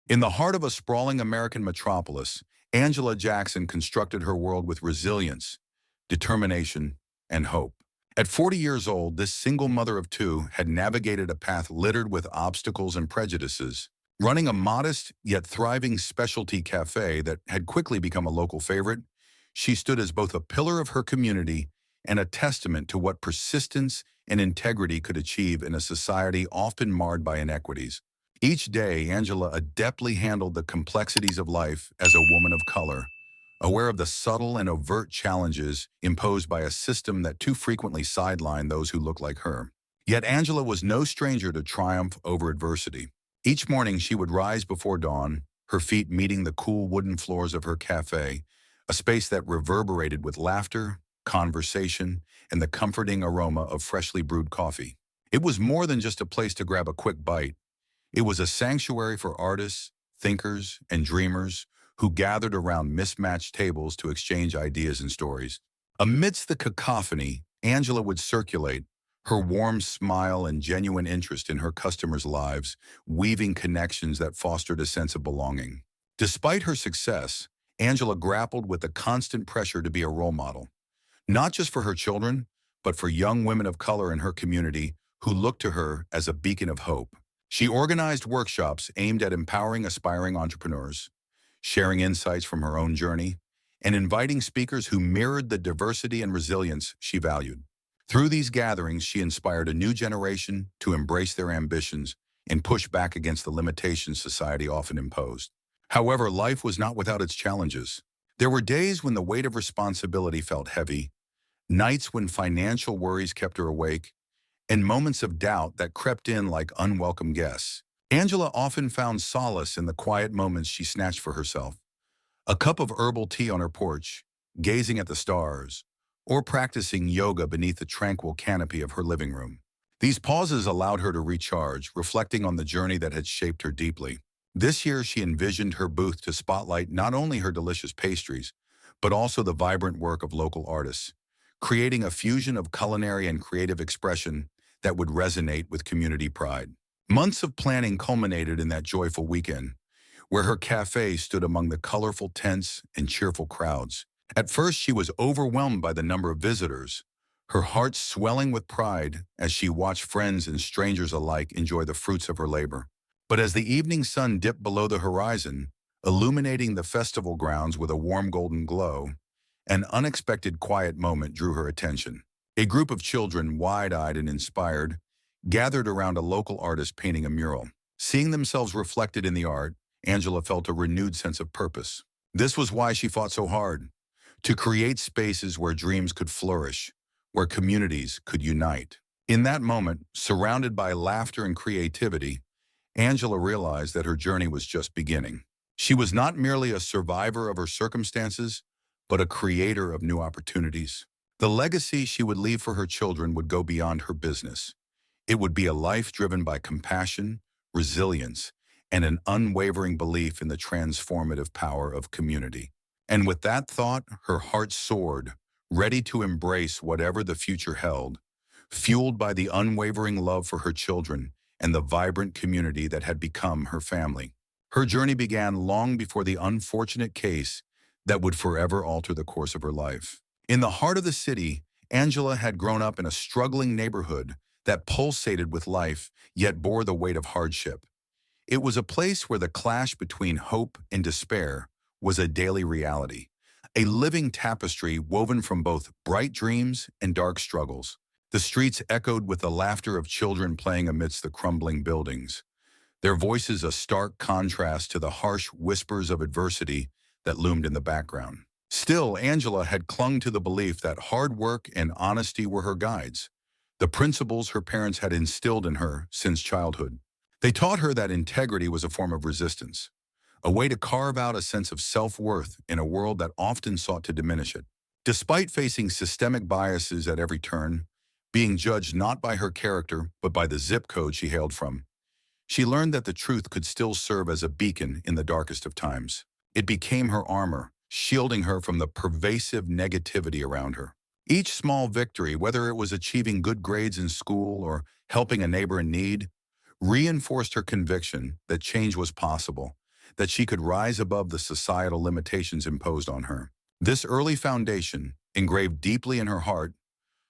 In the heart of a sprawling American metropolis, Angela Jackson constructed her world with resilience, determination, and hope. At 40 years old, this single mother of two had navigated a path littered with obstacles and prejudices. Running a modest yet thriving specialty cafe that had quickly become a local favorite, she stood as both a pillar of her community and a testament to what persistence and integrity could achieve in a society often marred by inequities. Each day, Angela adeptly handled the complexities of life as a woman of color, aware of the subtle and overt challenges imposed by a system that too frequently sidelined those who looked like her. Yet Angela was no stranger to triumph over adversity. Each morning she would rise before dawn, her feet meeting the cool wooden floors of her cafe, a space that reverberated with laughter, conversation, and the comforting aroma of freshly brewed coffee. It was more than just a place to grab a quick bite. It was a sanctuary for artists, thinkers, and dreamers who gathered around mismatched tables to exchange ideas and stories. Amidst the cacophony, Angela would circulate, her warm smile and genuine interest in her customers' lives, weaving connections that fostered a sense of belonging. Despite her success, Angela grappled with the constant pressure to be a role model, not just for her children, but for young women of color in her community who looked to her as a beacon of hope. She organized workshops aimed at empowering aspiring entrepreneurs, sharing insights from her own journey, and inviting speakers who mirrored the diversity and resilience she valued. Through these gatherings, she inspired a new generation to embrace their ambitions and push back against the limitations society often imposed. However, life was not without its challenges. There were days when the weight of responsibility felt heavy, nights when financial worries kept her awake, and moments of doubt that crept in like unwelcome guests. Angela often found solace in the quiet moments she snatched for herself. A cup of herbal tea on her porch, gazing at the stars, or practicing yoga beneath the tranquil canopy of her living room. These pauses allowed her to recharge, reflecting on the journey that had shaped her deeply. This year, she envisioned her booth to spotlight not only her delicious pastries, but also the vibrant work of local artists, creating a fusion of culinary and creative expression that would resonate with community pride. Months of planning culminated in that joyful weekend, where her cafe stood among the colorful tents and cheerful crowds. At first, she was overwhelmed by the number of visitors, her heart swelling with pride as she watched friends and strangers alike enjoy the fruits of her labor. But as the evening sun dipped below the horizon, illuminating the festival grounds with a warm golden glow, an unexpected quiet moment drew her attention. A group of children, wide-eyed and inspired, gathered around a local artist painting a mural. Seeing themselves reflected in the art, Angela felt a renewed sense of purpose. This was why she fought so hard, to create spaces where dreams could flourish, where communities could unite. In that moment, surrounded by laughter and creativity, Angela realized that her journey was just beginning. She was not merely a survivor of her circumstances, but a creator of new opportunities. The legacy she would leave for her children would go beyond her business. It would be a life driven by compassion, resilience, and an unwavering belief in the transformative power of community. And with that thought, her heart soared, ready to embrace whatever the future held, fueled by the unwavering love for her children and the vibrant community that had become her family. Her journey began long before the unfortunate case that would forever alter the course of her life. In the heart of the city, Angela had grown up in a struggling neighborhood that pulsated with life, yet bore the weight of hardship. It was a place where the clash between hope and despair was a daily reality, a living tapestry woven from both bright dreams and dark struggles. The streets echoed with the laughter of children playing amidst the crumbling buildings, their voices a stark contrast to the harsh whispers of adversity that loomed in the background. Still, Angela had clung to the belief that hard work and honesty were her guides, the principles her parents had instilled in her since childhood. They taught her that integrity was a form of resistance, a way to carve out a sense of self-worth in a world that often sought to diminish it. Despite facing systemic biases at every turn, being judged not by her character but by the zip code she hailed from, she learned that the truth could still serve as a beacon in the darkest of times. It became her armor, shielding her from the pervasive negativity around her. Each small victory, whether it was achieving good grades in school or helping a neighbor in need, reinforced her conviction that change was possible, that she could rise above the societal limitations imposed on her. This early foundation, engraved deeply in her heart,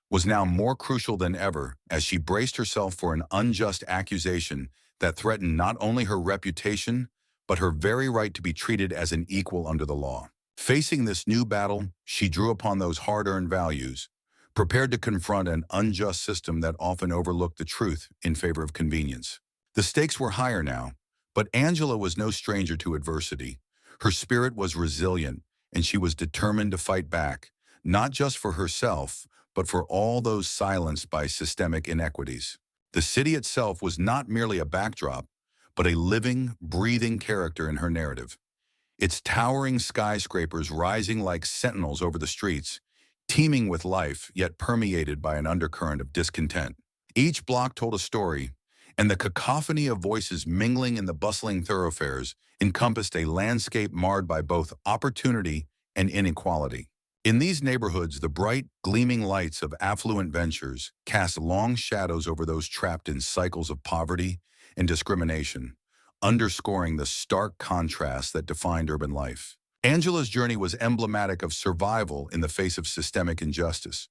was now more crucial than ever as she braced herself for an unjust accusation that threatened not only her reputation, but her very right to be treated as an equal under the law. Facing this new battle, she drew upon those hard-earned values, prepared to confront an unjust system that often overlooked the truth in favor of convenience. The stakes were higher now, but Angela was no stranger to adversity. Her spirit was resilient, and she was determined to fight back, not just for herself, but for all those silenced by systemic inequities. The city itself was not merely a backdrop, but a living, breathing character in her narrative. Its towering skyscrapers rising like sentinels over the streets, teeming with life, yet permeated by an undercurrent of discontent. Each block told a story, and the cacophony of voices mingling in the bustling thoroughfares encompassed a landscape marred by both opportunity and inequality. In these neighborhoods, the bright, gleaming lights of affluent ventures cast long shadows over those trapped in cycles of poverty and discrimination, underscoring the stark contrast that defined urban life. Angela's journey was emblematic of survival in the face of systemic injustice,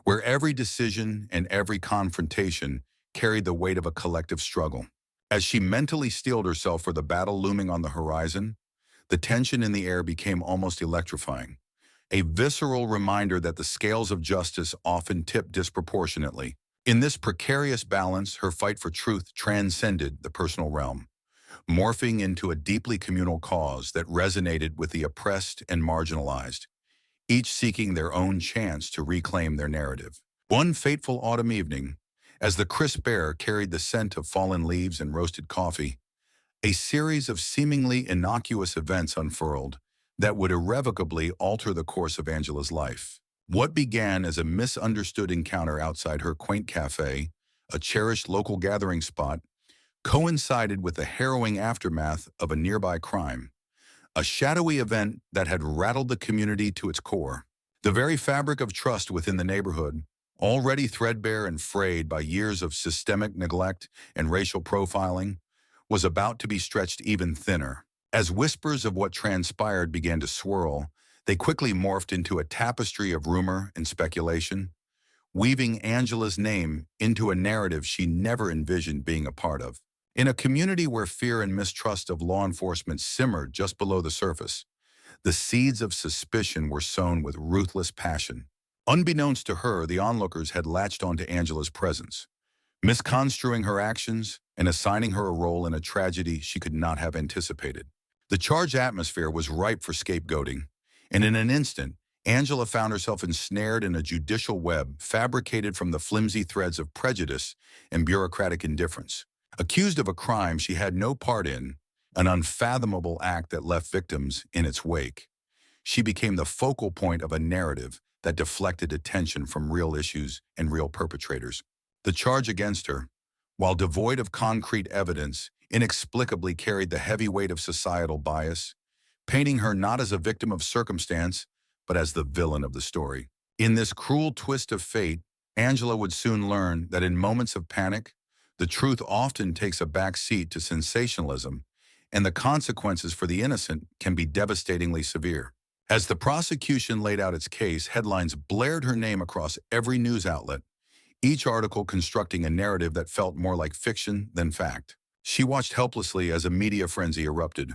where every decision and every confrontation carried the weight of a collective struggle. As she mentally steeled herself for the battle looming on the horizon, the tension in the air became almost electrifying, a visceral reminder that the scales of justice often tip disproportionately. In this precarious balance, her fight for truth transcended the personal realm, morphing into a deeply communal cause that resonated with the oppressed and marginalized, each seeking their own chance to reclaim their narrative. One fateful autumn evening, as the crisp air carried the scent of fallen leaves and roasted coffee, a series of seemingly innocuous events unfurled that would irrevocably alter the course of Angela's life. What began as a misunderstood encounter outside her quaint cafe, a cherished local gathering spot, coincided with the harrowing aftermath of a nearby crime, a shadowy event that had rattled the community to its core. The very fabric of trust within the neighborhood, already threadbare and frayed by years of systemic neglect and racial profiling, was about to be stretched even thinner. As whispers of what transpired began to swirl, they quickly morphed into a tapestry of rumor and speculation, weaving Angela's name into a narrative she never envisioned being a part of. In a community where fear and mistrust of law enforcement simmered just below the surface, the seeds of suspicion were sown with ruthless passion. Unbeknownst to her, the onlookers had latched onto Angela's presence, misconstruing her actions and assigning her a role in a tragedy she could not have anticipated. The charged atmosphere was ripe for scapegoating, and in an instant, Angela found herself ensnared in a judicial web fabricated from the flimsy threads of prejudice and bureaucratic indifference. Accused of a crime she had no part in, an unfathomable act that left victims in its wake, she became the focal point of a narrative that deflected attention from real issues and real perpetrators. The charge against her, while devoid of concrete evidence, inexplicably carried the heavy weight of societal bias, painting her not as a victim of circumstance, but as the villain of the story. In this cruel twist of fate, Angela would soon learn that in moments of panic, the truth often takes a back seat to sensationalism, and the consequences for the innocent can be devastatingly severe. As the prosecution laid out its case, headlines blared her name across every news outlet, each article constructing a narrative that felt more like fiction than fact. She watched helplessly as a media frenzy erupted,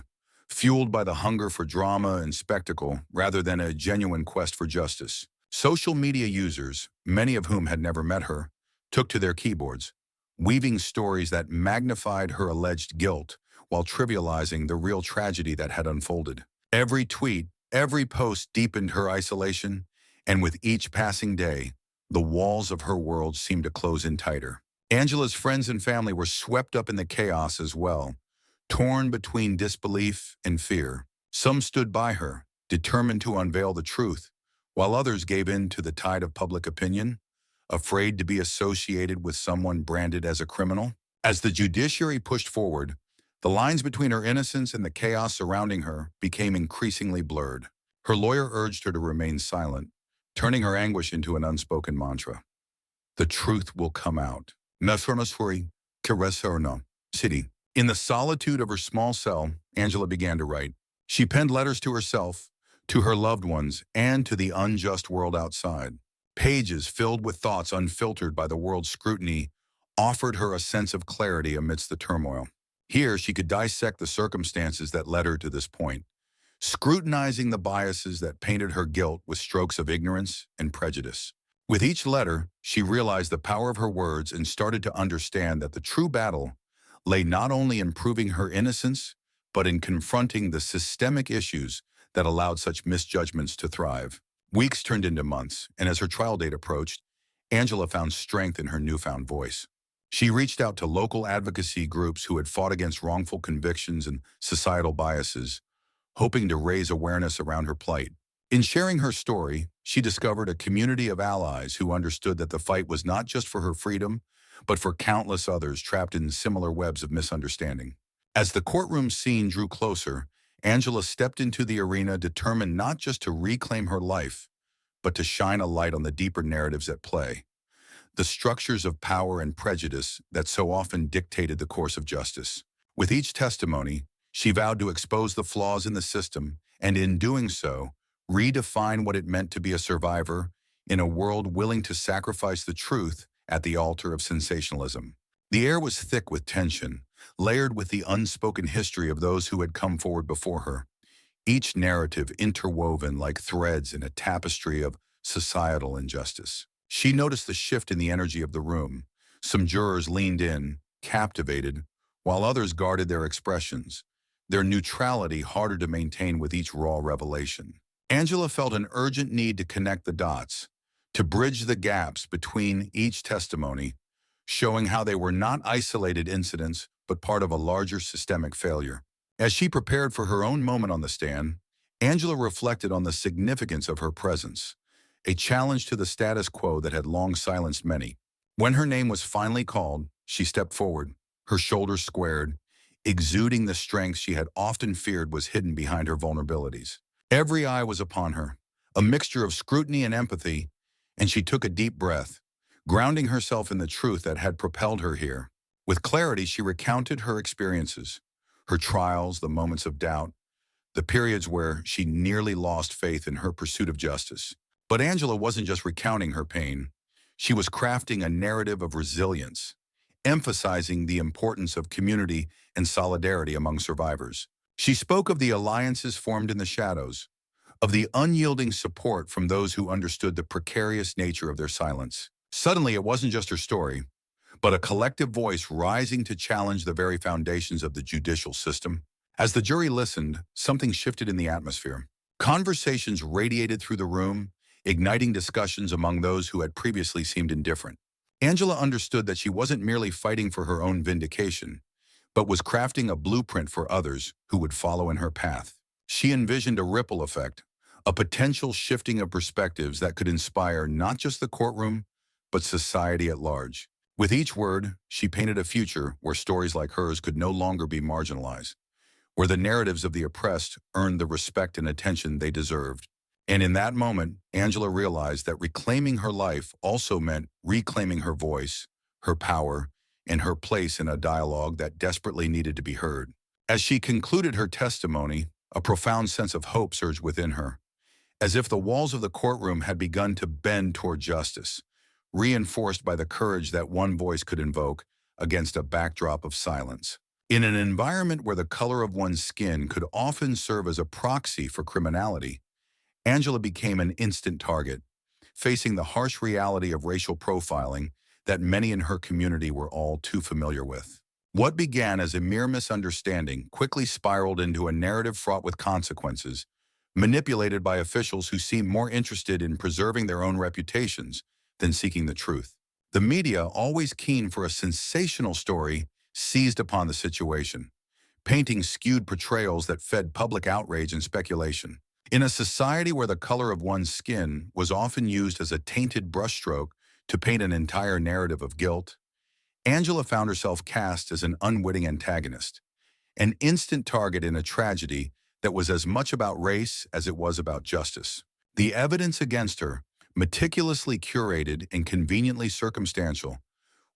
fueled by the hunger for drama and spectacle rather than a genuine quest for justice. Social media users, many of whom had never met her, took to their keyboards, weaving stories that magnified her alleged guilt while trivializing the real tragedy that had unfolded. Every tweet, every post deepened her isolation, and with each passing day, the walls of her world seemed to close in tighter. Angela's friends and family were swept up in the chaos as well, torn between disbelief and fear. Some stood by her, determined to unveil the truth, while others gave in to the tide of public opinion, afraid to be associated with someone branded as a criminal. As the judiciary pushed forward, the lines between her innocence and the chaos surrounding her became increasingly blurred. Her lawyer urged her to remain silent, turning her anguish into an unspoken mantra. The truth will come out. City. In the solitude of her small cell, Angela began to write. She penned letters to herself, to her loved ones, and to the unjust world outside. Pages filled with thoughts unfiltered by the world's scrutiny offered her a sense of clarity amidst the turmoil. Here, she could dissect the circumstances that led her to this point, scrutinizing the biases that painted her guilt with strokes of ignorance and prejudice. With each letter, she realized the power of her words and started to understand that the true battle lay not only in proving her innocence, but in confronting the systemic issues that allowed such misjudgments to thrive. Weeks turned into months, and as her trial date approached, Angela found strength in her newfound voice. She reached out to local advocacy groups who had fought against wrongful convictions and societal biases, hoping to raise awareness around her plight. In sharing her story, she discovered a community of allies who understood that the fight was not just for her freedom, but for countless others trapped in similar webs of misunderstanding. As the courtroom scene drew closer, Angela stepped into the arena determined not just to reclaim her life, but to shine a light on the deeper narratives at play, the structures of power and prejudice that so often dictated the course of justice. With each testimony, she vowed to expose the flaws in the system and, in doing so, redefine what it meant to be a survivor in a world willing to sacrifice the truth at the altar of sensationalism. The air was thick with tension, layered with the unspoken history of those who had come forward before her, each narrative interwoven like threads in a tapestry of societal injustice. She noticed the shift in the energy of the room. Some jurors leaned in, captivated, while others guarded their expressions, their neutrality harder to maintain with each raw revelation. Angela felt an urgent need to connect the dots, to bridge the gaps between each testimony, showing how they were not isolated incidents but part of a larger systemic failure. As she prepared for her own moment on the stand, Angela reflected on the significance of her presence, a challenge to the status quo that had long silenced many. When her name was finally called, she stepped forward, her shoulders squared, exuding the strength she had often feared was hidden behind her vulnerabilities. Every eye was upon her, a mixture of scrutiny and empathy, and she took a deep breath, grounding herself in the truth that had propelled her here. With clarity, she recounted her experiences, her trials, the moments of doubt, the periods where she nearly lost faith in her pursuit of justice. But Angela wasn't just recounting her pain. She was crafting a narrative of resilience, emphasizing the importance of community and solidarity among survivors. She spoke of the alliances formed in the shadows, of the unyielding support from those who understood the precarious nature of their silence. Suddenly, it wasn't just her story, but a collective voice rising to challenge the very foundations of the judicial system. As the jury listened, something shifted in the atmosphere. Conversations radiated through the room, igniting discussions among those who had previously seemed indifferent. Angela understood that she wasn't merely fighting for her own vindication, but was crafting a blueprint for others who would follow in her path. She envisioned a ripple effect, a potential shifting of perspectives that could inspire not just the courtroom, but society at large. With each word, she painted a future where stories like hers could no longer be marginalized, where the narratives of the oppressed earned the respect and attention they deserved. And in that moment, Angela realized that reclaiming her life also meant reclaiming her voice, her power, and her place in a dialogue that desperately needed to be heard. As she concluded her testimony, a profound sense of hope surged within her, as if the walls of the courtroom had begun to bend toward justice, reinforced by the courage that one voice could invoke against a backdrop of silence. In an environment where the color of one's skin could often serve as a proxy for criminality, Angela became an instant target, facing the harsh reality of racial profiling that many in her community were all too familiar with. What began as a mere misunderstanding quickly spiraled into a narrative fraught with consequences, manipulated by officials who seemed more interested in preserving their own reputations than seeking the truth. The media, always keen for a sensational story, seized upon the situation, painting skewed portrayals that fed public outrage and speculation. In a society where the color of one's skin was often used as a tainted brushstroke to paint an entire narrative of guilt, Angela found herself cast as an unwitting antagonist, an instant target in a tragedy that was as much about race as it was about justice. The evidence against her, meticulously curated and conveniently circumstantial,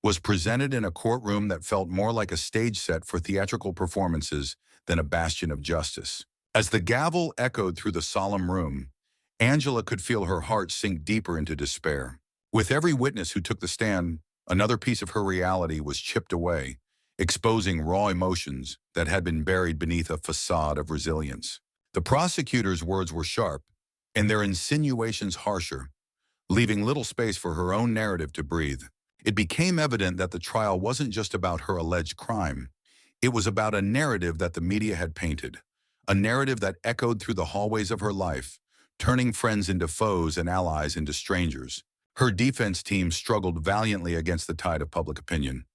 was presented in a courtroom that felt more like a stage set for theatrical performances than a bastion of justice. As the gavel echoed through the solemn room, Angela could feel her heart sink deeper into despair. With every witness who took the stand, another piece of her reality was chipped away, exposing raw emotions that had been buried beneath a facade of resilience. The prosecutor's words were sharp, and their insinuations harsher, leaving little space for her own narrative to breathe. It became evident that the trial wasn't just about her alleged crime. It was about a narrative that the media had painted, a narrative that echoed through the hallways of her life, turning friends into foes and allies into strangers. Her defense team struggled valiantly against the tide of public opinion.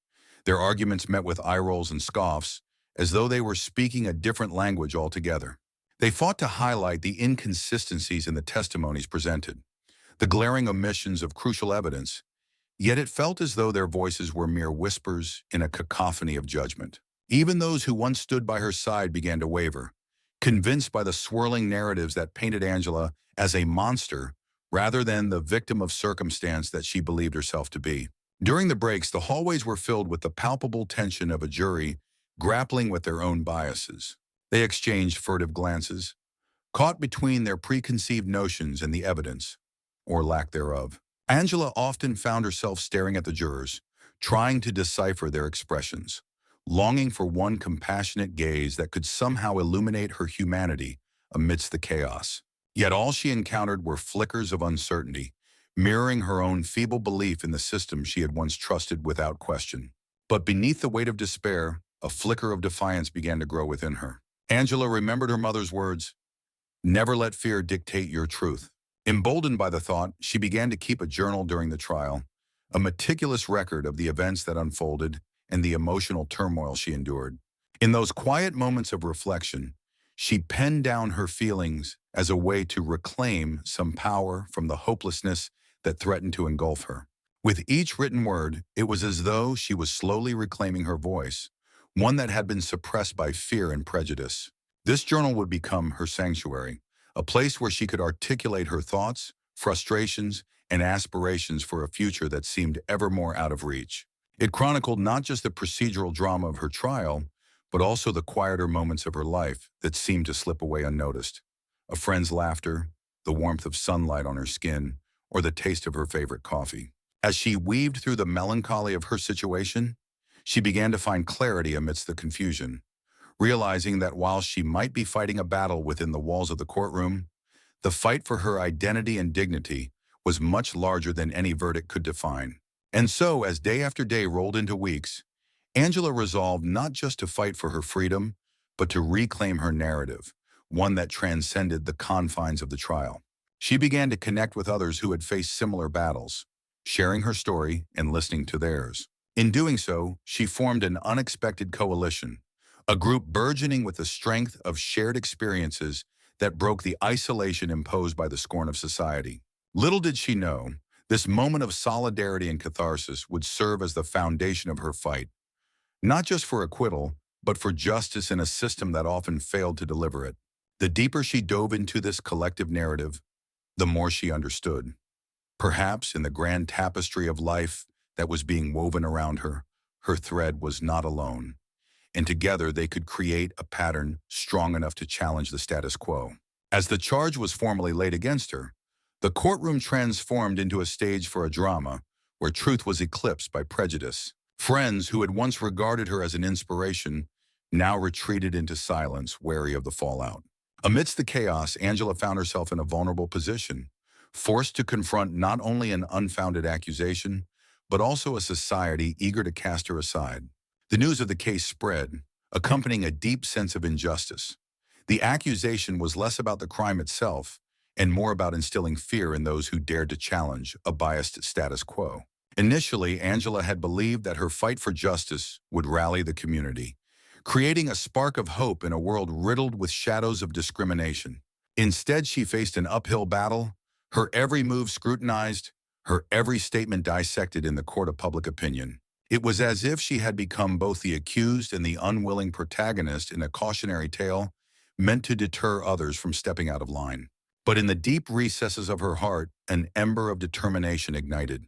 Their arguments met with eye rolls and scoffs, as though they were speaking a different language altogether. They fought to highlight the inconsistencies in the testimonies presented, the glaring omissions of crucial evidence, yet it felt as though their voices were mere whispers in a cacophony of judgment. Even those who once stood by her side began to waver, convinced by the swirling narratives that painted Angela as a monster rather than the victim of circumstance that she believed herself to be. During the breaks, the hallways were filled with the palpable tension of a jury grappling with their own biases. They exchanged furtive glances, caught between their preconceived notions and the evidence, or lack thereof. Angela often found herself staring at the jurors, trying to decipher their expressions, longing for one compassionate gaze that could somehow illuminate her humanity amidst the chaos. Yet all she encountered were flickers of uncertainty, mirroring her own feeble belief in the system she had once trusted without question. But beneath the weight of despair, a flicker of defiance began to grow within her. Angela remembered her mother's words, "Never let fear dictate your truth." Emboldened by the thought, she began to keep a journal during the trial, a meticulous record of the events that unfolded and the emotional turmoil she endured. In those quiet moments of reflection, she penned down her feelings as a way to reclaim some power from the hopelessness that threatened to engulf her. With each written word, it was as though she was slowly reclaiming her voice, one that had been suppressed by fear and prejudice. This journal would become her sanctuary, a place where she could articulate her thoughts, frustrations, and aspirations for a future that seemed ever more out of reach. It chronicled not just the procedural drama of her trial, but also the quieter moments of her life that seemed to slip away unnoticed. A friend's laughter, the warmth of sunlight on her skin, or the taste of her favorite coffee. As she weaved through the melancholy of her situation, she began to find clarity amidst the confusion, realizing that while she might be fighting a battle within the walls of the courtroom, the fight for her identity and dignity was much larger than any verdict could define. And so, as day after day rolled into weeks, Angela resolved not just to fight for her freedom, but to reclaim her narrative, one that transcended the confines of the trial. She began to connect with others who had faced similar battles, sharing her story and listening to theirs. In doing so, she formed an unexpected coalition, a group burgeoning with the strength of shared experiences that broke the isolation imposed by the scorn of society. Little did she know, this moment of solidarity and catharsis would serve as the foundation of her fight, not just for acquittal, but for justice in a system that often failed to deliver it. The deeper she dove into this collective narrative, the more she understood. Perhaps in the grand tapestry of life that was being woven around her, her thread was not alone, and together they could create a pattern strong enough to challenge the status quo. As the charge was formally laid against her, the courtroom transformed into a stage for a drama where truth was eclipsed by prejudice. Friends who had once regarded her as an inspiration now retreated into silence, wary of the fallout. Amidst the chaos, Angela found herself in a vulnerable position, forced to confront not only an unfounded accusation, but also a society eager to cast her aside. The news of the case spread, accompanying a deep sense of injustice. The accusation was less about the crime itself and more about instilling fear in those who dared to challenge a biased status quo. Initially, Angela had believed that her fight for justice would rally the community, creating a spark of hope in a world riddled with shadows of discrimination. Instead, she faced an uphill battle, her every move scrutinized, her every statement dissected in the court of public opinion. It was as if she had become both the accused and the unwilling protagonist in a cautionary tale meant to deter others from stepping out of line. But in the deep recesses of her heart, an ember of determination ignited.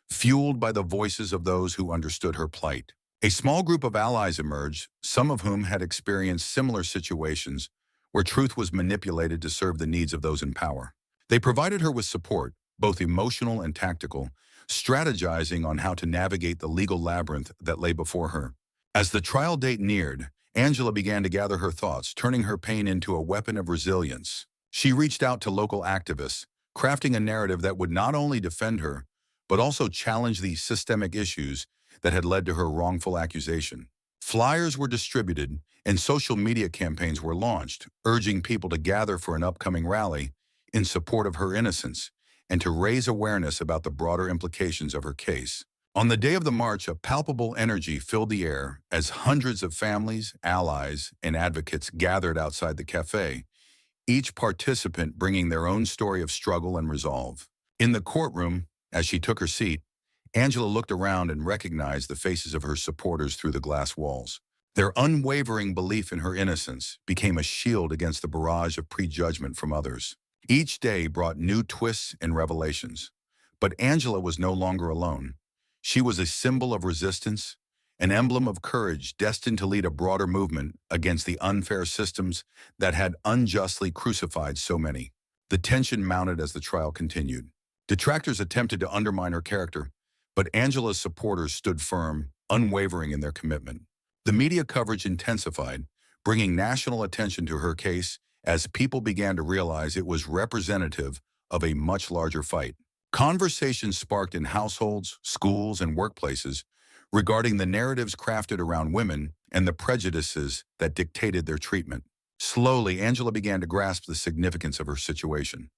fueled by the voices of those who understood her plight. A small group of allies emerged, some of whom had experienced similar situations where truth was manipulated to serve the needs of those in power. They provided her with support, both emotional and tactical, strategizing on how to navigate the legal labyrinth that lay before her. As the trial date neared, Angela began to gather her thoughts, turning her pain into a weapon of resilience. She reached out to local activists, crafting a narrative that would not only defend her, but also challenge the systemic issues that had led to her wrongful accusation. Flyers were distributed and social media campaigns were launched, urging people to gather for an upcoming rally in support of her innocence and to raise awareness about the broader implications of her case. On the day of the march, a palpable energy filled the air as hundreds of families, allies, and advocates gathered outside the cafe, each participant bringing their own story of struggle and resolve. In the courtroom, as she took her seat, Angela looked around and recognized the faces of her supporters through the glass walls. Their unwavering belief in her innocence became a shield against the barrage of prejudgment from others. Each day brought new twists and revelations. But Angela was no longer alone. She was a symbol of resistance, an emblem of courage destined to lead a broader movement against the unfair systems that had unjustly crucified so many. The tension mounted as the trial continued. Detractors attempted to undermine her character, but Angela's supporters stood firm, unwavering in their commitment. The media coverage intensified, bringing national attention to her case as people began to realize it was representative of a much larger fight. Conversations sparked in households, schools, and workplaces regarding the narratives crafted around women and the prejudices that dictated their treatment. Slowly, Angela began to grasp the significance of her situation,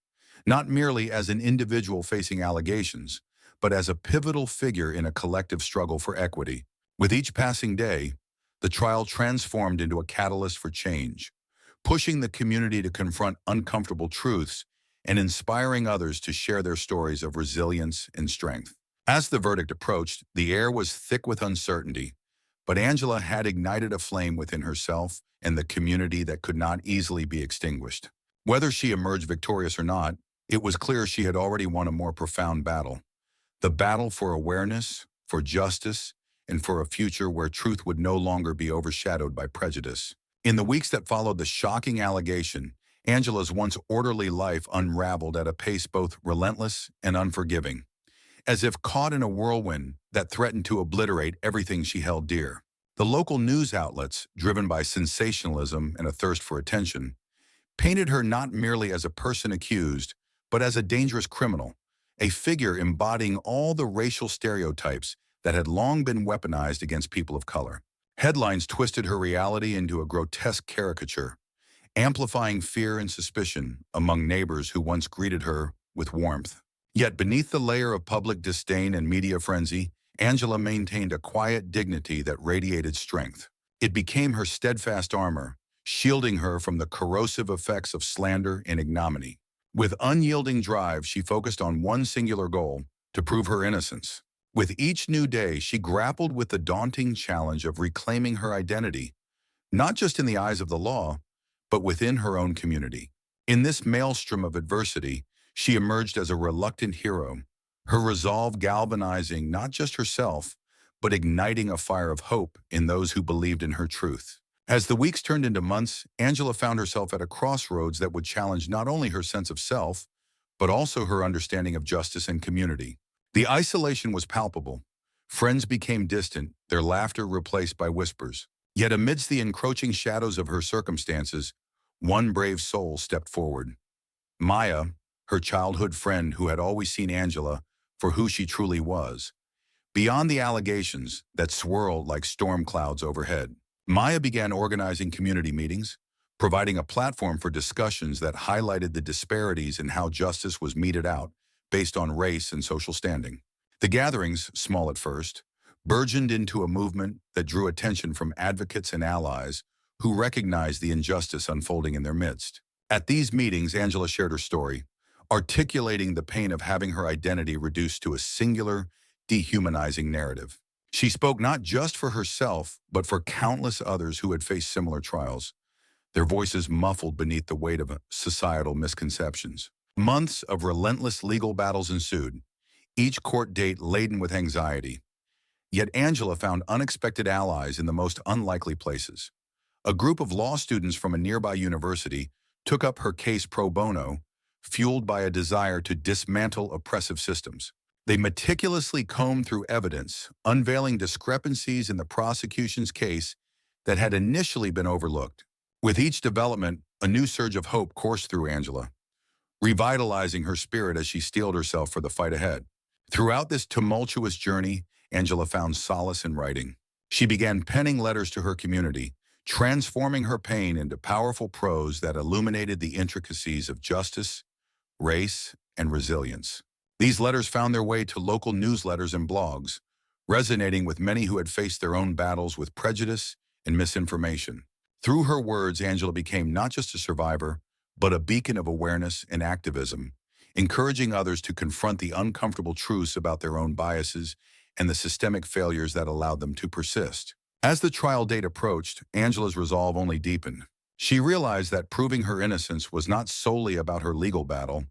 not merely as an individual facing allegations, but as a pivotal figure in a collective struggle for equity. With each passing day, the trial transformed into a catalyst for change, pushing the community to confront uncomfortable truths and inspiring others to share their stories of resilience and strength. As the verdict approached, the air was thick with uncertainty, but Angela had ignited a flame within herself and the community that could not easily be extinguished. Whether she emerged victorious or not, it was clear she had already won a more profound battle. The battle for awareness, for justice, and for a future where truth would no longer be overshadowed by prejudice. In the weeks that followed the shocking allegation, Angela's once orderly life unraveled at a pace both relentless and unforgiving, as if caught in a whirlwind that threatened to obliterate everything she held dear. The local news outlets, driven by sensationalism and a thirst for attention, painted her not merely as a person accused, but as a dangerous criminal, a figure embodying all the racial stereotypes that had long been weaponized against people of color. Headlines twisted her reality into a grotesque caricature, amplifying fear and suspicion among neighbors who once greeted her with warmth. Yet beneath the layer of public disdain and media frenzy, Angela maintained a quiet dignity that radiated strength. It became her steadfast armor, shielding her from the corrosive effects of slander and ignominy. With unyielding drive, she focused on one singular goal: to prove her innocence. With each new day, she grappled with the daunting challenge of reclaiming her identity, not just in the eyes of the law, but within her own community. In this maelstrom of adversity, she emerged as a reluctant hero, her resolve galvanizing not just herself, but igniting a fire of hope in those who believed in her truth. As the weeks turned into months, Angela found herself at a crossroads that would challenge not only her sense of self, but also her understanding of justice and community. The isolation was palpable. Friends became distant, their laughter replaced by whispers. Yet amidst the encroaching shadows of her circumstances, one brave soul stepped forward. Maya, her childhood friend who had always seen Angela for who she truly was, beyond the allegations that swirled like storm clouds overhead. Maya began organizing community meetings, providing a platform for discussions that highlighted the disparities in how justice was meted out based on race and social standing. The gatherings, small at first, burgeoned into a movement that drew attention from advocates and allies who recognized the injustice unfolding in their midst. At these meetings, Angela shared her story, articulating the pain of having her identity reduced to a singular, dehumanizing narrative. She spoke not just for herself, but for countless others who had faced similar trials, their voices muffled beneath the weight of societal misconceptions. Months of relentless legal battles ensued, each court date laden with anxiety. Yet Angela found unexpected allies in the most unlikely places. A group of law students from a nearby university took up her case pro bono, fueled by a desire to dismantle oppressive systems. They meticulously combed through evidence, unveiling discrepancies in the prosecution's case that had initially been overlooked. With each development, a new surge of hope coursed through Angela, revitalizing her spirit as she steeled herself for the fight ahead. Throughout this tumultuous journey, Angela found solace in writing. She began penning letters to her community, transforming her pain into powerful prose that illuminated the intricacies of justice, race, and resilience. These letters found their way to local newsletters and blogs, resonating with many who had faced their own battles with prejudice and misinformation. Through her words, Angela became not just a survivor, but a beacon of awareness and activism, encouraging others to confront the uncomfortable truths about their own biases and the systemic failures that allowed them to persist. As the trial date approached, Angela's resolve only deepened. She realized that proving her innocence was not solely about her legal battle.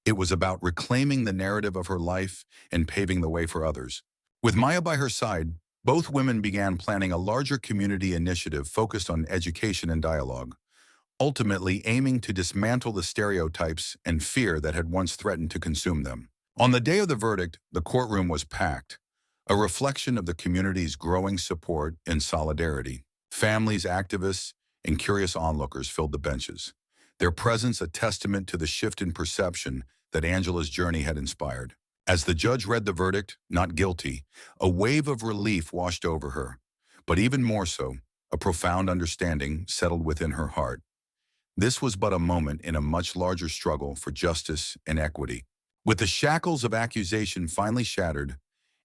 It was about reclaiming the narrative of her life and paving the way for others. With Maya by her side, both women began planning a larger community initiative focused on education and dialogue, ultimately aiming to dismantle the stereotypes and fear that had once threatened to consume them. On the day of the verdict, the courtroom was packed, a reflection of the community's growing support and solidarity. Families, activists, and curious onlookers filled the benches, their presence a testament to the shift in perception that Angela's journey had inspired. As the judge read the verdict, not guilty, a wave of relief washed over her. But even more so, a profound understanding settled within her heart. This was but a moment in a much larger struggle for justice and equity. With the shackles of accusation finally shattered,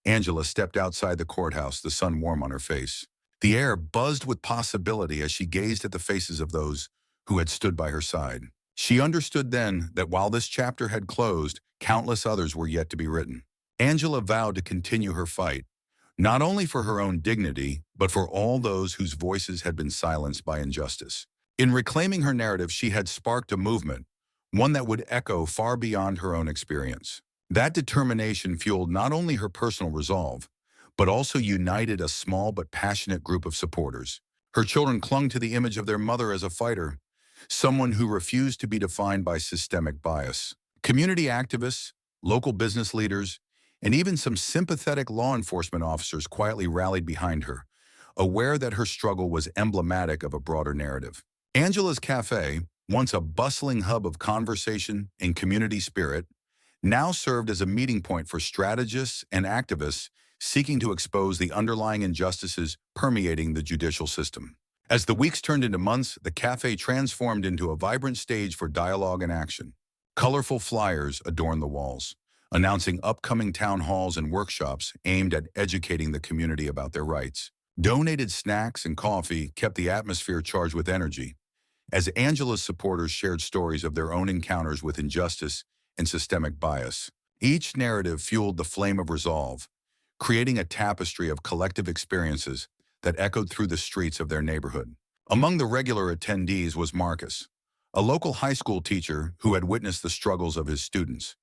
Angela stepped outside the courthouse, the sun warm on her face. The air buzzed with possibility as she gazed at the faces of those who had stood by her side. She understood then that while this chapter had closed, countless others were yet to be written. Angela vowed to continue her fight, not only for her own dignity, but for all those whose voices had been silenced by injustice. In reclaiming her narrative, she had sparked a movement, one that would echo far beyond her own experience. That determination fueled not only her personal resolve, but also united a small but passionate group of supporters. Her children clung to the image of their mother as a fighter, someone who refused to be defined by systemic bias. Community activists, local business leaders, and even some sympathetic law enforcement officers quietly rallied behind her, aware that her struggle was emblematic of a broader narrative. Angela's Cafe, once a bustling hub of conversation and community spirit, now served as a meeting point for strategists and activists seeking to expose the underlying injustices permeating the judicial system. As the weeks turned into months, the cafe transformed into a vibrant stage for dialogue and action. Colorful flyers adorned the walls, announcing upcoming town halls and workshops aimed at educating the community about their rights. Donated snacks and coffee kept the atmosphere charged with energy, as Angela's supporters shared stories of their own encounters with injustice and systemic bias. Each narrative fueled the flame of resolve, creating a tapestry of collective experiences that echoed through the streets of their neighborhood. Among the regular attendees was Marcus, a local high school teacher who had witnessed the struggles of his students,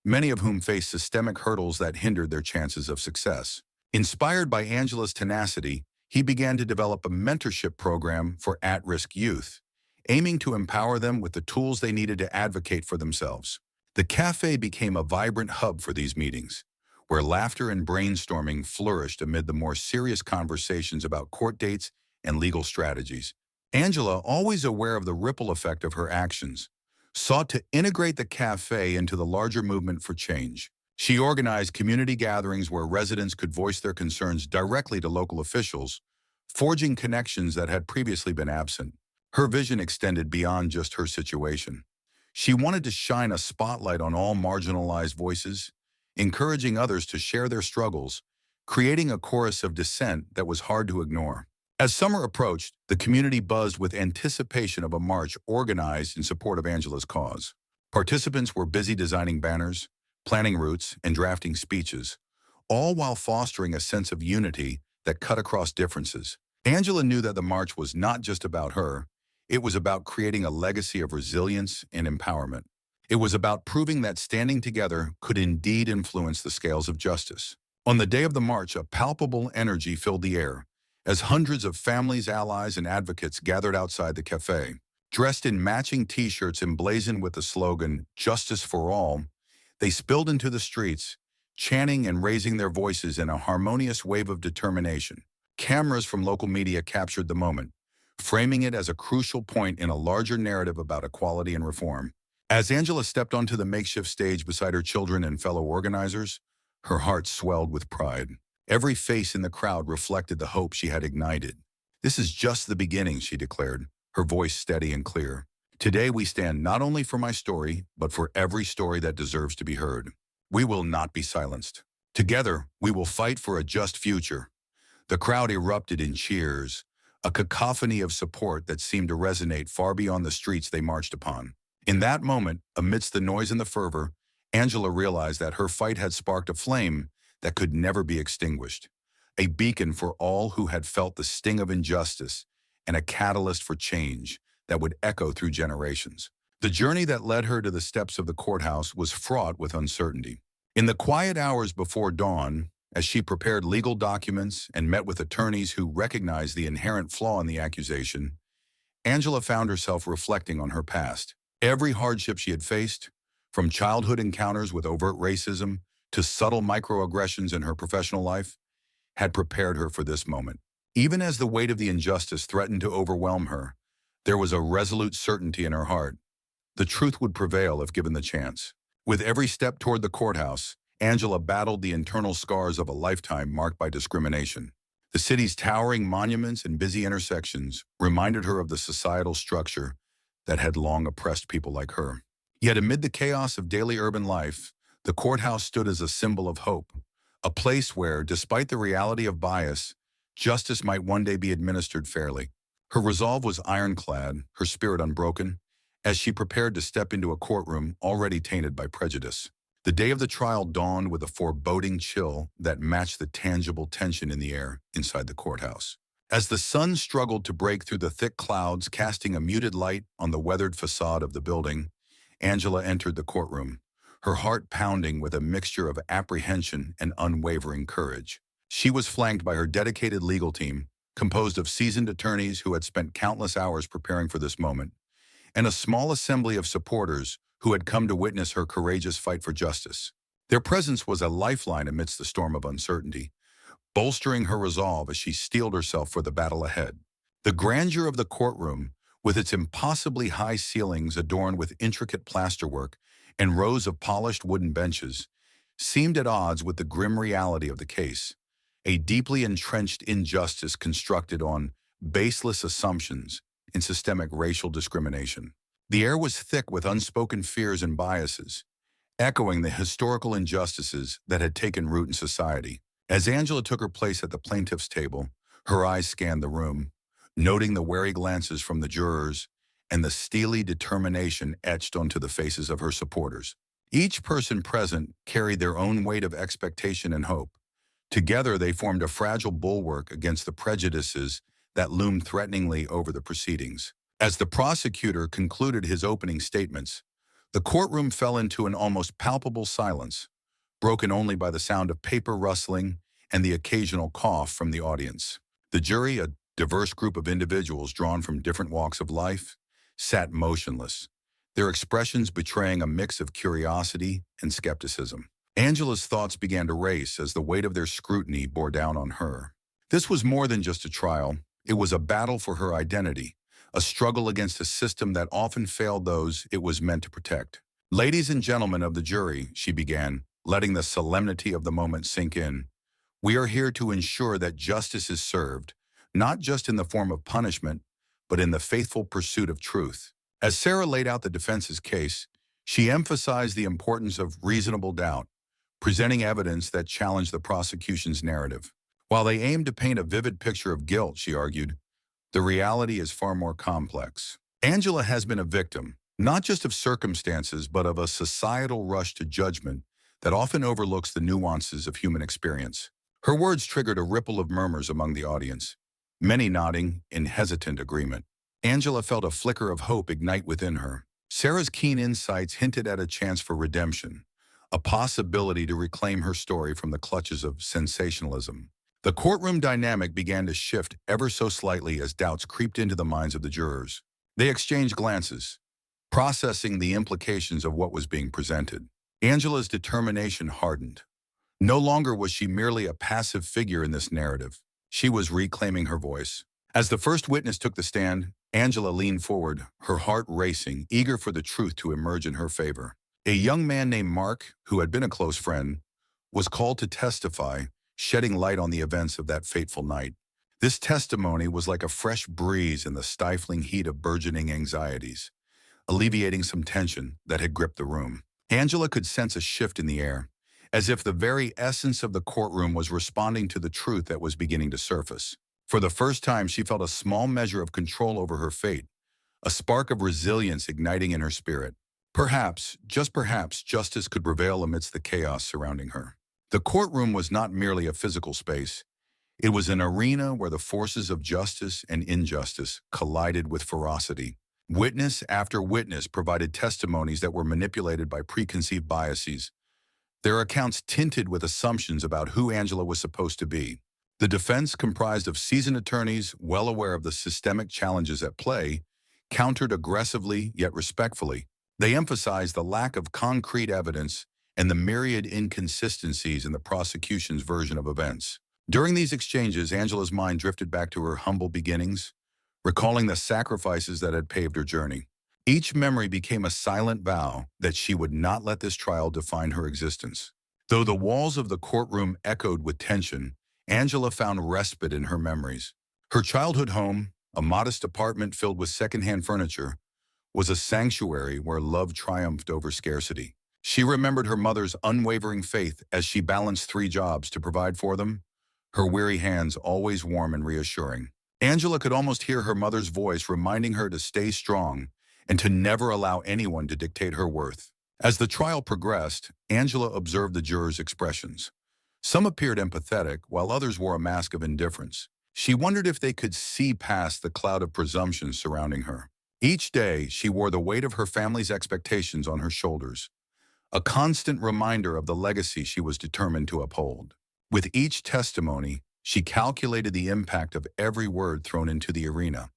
many of whom faced systemic hurdles that hindered their chances of success. Inspired by Angela's tenacity, he began to develop a mentorship program for at-risk youth, aiming to empower them with the tools they needed to advocate for themselves. The cafe became a vibrant hub for these meetings, where laughter and brainstorming flourished amid the more serious conversations about court dates and legal strategies. Angela, always aware of the ripple effect of her actions, sought to integrate the cafe into the larger movement for change. She organized community gatherings where residents could voice their concerns directly to local officials, forging connections that had previously been absent. Her vision extended beyond just her situation. She wanted to shine a spotlight on all marginalized voices, encouraging others to share their struggles, creating a chorus of dissent that was hard to ignore. As summer approached, the community buzzed with anticipation of a march organized in support of Angela's cause. Participants were busy designing banners, planning routes, and drafting speeches, all while fostering a sense of unity that cut across differences. Angela knew that the march was not just about her, it was about creating a legacy of resilience and empowerment. It was about proving that standing together could indeed influence the scales of justice. On the day of the march, a palpable energy filled the air, as hundreds of families, allies, and advocates gathered outside the cafe. Dressed in matching T-shirts emblazoned with the slogan, "Justice for All," they spilled into the streets, chanting and raising their voices in a harmonious wave of determination. Cameras from local media captured the moment, framing it as a crucial point in a larger narrative about equality and reform. As Angela stepped onto the makeshift stage beside her children and fellow organizers, her heart swelled with pride. Every face in the crowd reflected the hope she had ignited. "This is just the beginning," she declared, her voice steady and clear. "Today we stand not only for my story, but for every story that deserves to be heard. We will not be silenced. Together, we will fight for a just future." The crowd erupted in cheers, a cacophony of support that seemed to resonate far beyond the streets they marched upon. In that moment, amidst the noise and the fervor, Angela realized that her fight had sparked a flame that could never be extinguished, a beacon for all who had felt the sting of injustice and a catalyst for change that would echo through generations. The journey that led her to the steps of the courthouse was fraught with uncertainty. In the quiet hours before dawn, as she prepared legal documents and met with attorneys who recognized the inherent flaw in the accusation, Angela found herself reflecting on her past. Every hardship she had faced, from childhood encounters with overt racism to subtle microaggressions in her professional life, had prepared her for this moment. Even as the weight of the injustice threatened to overwhelm her, there was a resolute certainty in her heart. The truth would prevail if given the chance. With every step toward the courthouse, Angela battled the internal scars of a lifetime marked by discrimination. The city's towering monuments and busy intersections reminded her of the societal structure that had long oppressed people like her. Yet amid the chaos of daily urban life, the courthouse stood as a symbol of hope, a place where, despite the reality of bias, justice might one day be administered fairly. Her resolve was ironclad, her spirit unbroken, as she prepared to step into a courtroom already tainted by prejudice. The day of the trial dawned with a foreboding chill that matched the tangible tension in the air inside the courthouse. As the sun struggled to break through the thick clouds, casting a muted light on the weathered facade of the building, Angela entered the courtroom, her heart pounding with a mixture of apprehension and unwavering courage. She was flanked by her dedicated legal team, composed of seasoned attorneys who had spent countless hours preparing for this moment, and a small assembly of supporters who had come to witness her courageous fight for justice. Their presence was a lifeline amidst the storm of uncertainty, bolstering her resolve as she steeled herself for the battle ahead. The grandeur of the courtroom, with its impossibly high ceilings adorned with intricate plasterwork and rows of polished wooden benches, seemed at odds with the grim reality of the case, a deeply entrenched injustice constructed on baseless assumptions and systemic racial discrimination. The air was thick with unspoken fears and biases, echoing the historical injustices that had taken root in society. As Angela took her place at the plaintiff's table, her eyes scanned the room, noting the wary glances from the jurors and the steely determination etched onto the faces of her supporters. Each person present carried their own weight of expectation and hope. Together, they formed a fragile bulwark against the prejudices that loomed threateningly over the proceedings. As the prosecutor concluded his opening statements, the courtroom fell into an almost palpable silence, broken only by the sound of paper rustling and the occasional cough from the audience. The jury, a diverse group of individuals drawn from different walks of life, sat motionless, their expressions betraying a mix of curiosity and skepticism. Angela's thoughts began to race as the weight of their scrutiny bore down on her. This was more than just a trial. It was a battle for her identity, a struggle against a system that often failed those it was meant to protect. "Ladies and gentlemen of the jury," she began, letting the solemnity of the moment sink in, "we are here to ensure that justice is served, not just in the form of punishment, but in the faithful pursuit of truth." As Sarah laid out the defense's case, she emphasized the importance of reasonable doubt, presenting evidence that challenged the prosecution's narrative. While they aimed to paint a vivid picture of guilt, she argued, the reality is far more complex. Angela has been a victim, not just of circumstances, but of a societal rush to judgment that often overlooks the nuances of human experience. Her words triggered a ripple of murmurs among the audience, many nodding in hesitant agreement. Angela felt a flicker of hope ignite within her. Sarah's keen insights hinted at a chance for redemption, a possibility to reclaim her story from the clutches of sensationalism. The courtroom dynamic began to shift ever so slightly as doubts creeped into the minds of the jurors. They exchanged glances, processing the implications of what was being presented. Angela's determination hardened. No longer was she merely a passive figure in this narrative. She was reclaiming her voice. As the first witness took the stand, Angela leaned forward, her heart racing, eager for the truth to emerge in her favor. A young man named Mark, who had been a close friend, was called to testify, shedding light on the events of that fateful night. This testimony was like a fresh breeze in the stifling heat of burgeoning anxieties, alleviating some tension that had gripped the room. Angela could sense a shift in the air, as if the very essence of the courtroom was responding to the truth that was beginning to surface. For the first time, she felt a small measure of control over her fate, a spark of resilience igniting in her spirit. Perhaps, just perhaps, justice could prevail amidst the chaos surrounding her. The courtroom was not merely a physical space. It was an arena where the forces of justice and injustice collided with ferocity. Witness after witness provided testimonies that were manipulated by preconceived biases, their accounts tinted with assumptions about who Angela was supposed to be. The defense, comprised of seasoned attorneys well aware of the systemic challenges at play, countered aggressively yet respectfully. They emphasized the lack of concrete evidence and the myriad inconsistencies in the prosecution's version of events. During these exchanges, Angela's mind drifted back to her humble beginnings, recalling the sacrifices that had paved her journey. Each memory became a silent vow that she would not let this trial define her existence. Though the walls of the courtroom echoed with tension, Angela found respite in her memories. Her childhood home, a modest apartment filled with secondhand furniture, was a sanctuary where love triumphed over scarcity. She remembered her mother's unwavering faith as she balanced 3 jobs to provide for them, her weary hands always warm and reassuring. Angela could almost hear her mother's voice reminding her to stay strong and to never allow anyone to dictate her worth. As the trial progressed, Angela observed the jurors' expressions. Some appeared empathetic, while others wore a mask of indifference. She wondered if they could see past the cloud of presumptions surrounding her. Each day, she wore the weight of her family's expectations on her shoulders, a constant reminder of the legacy she was determined to uphold. With each testimony, she calculated the impact of every word thrown into the arena,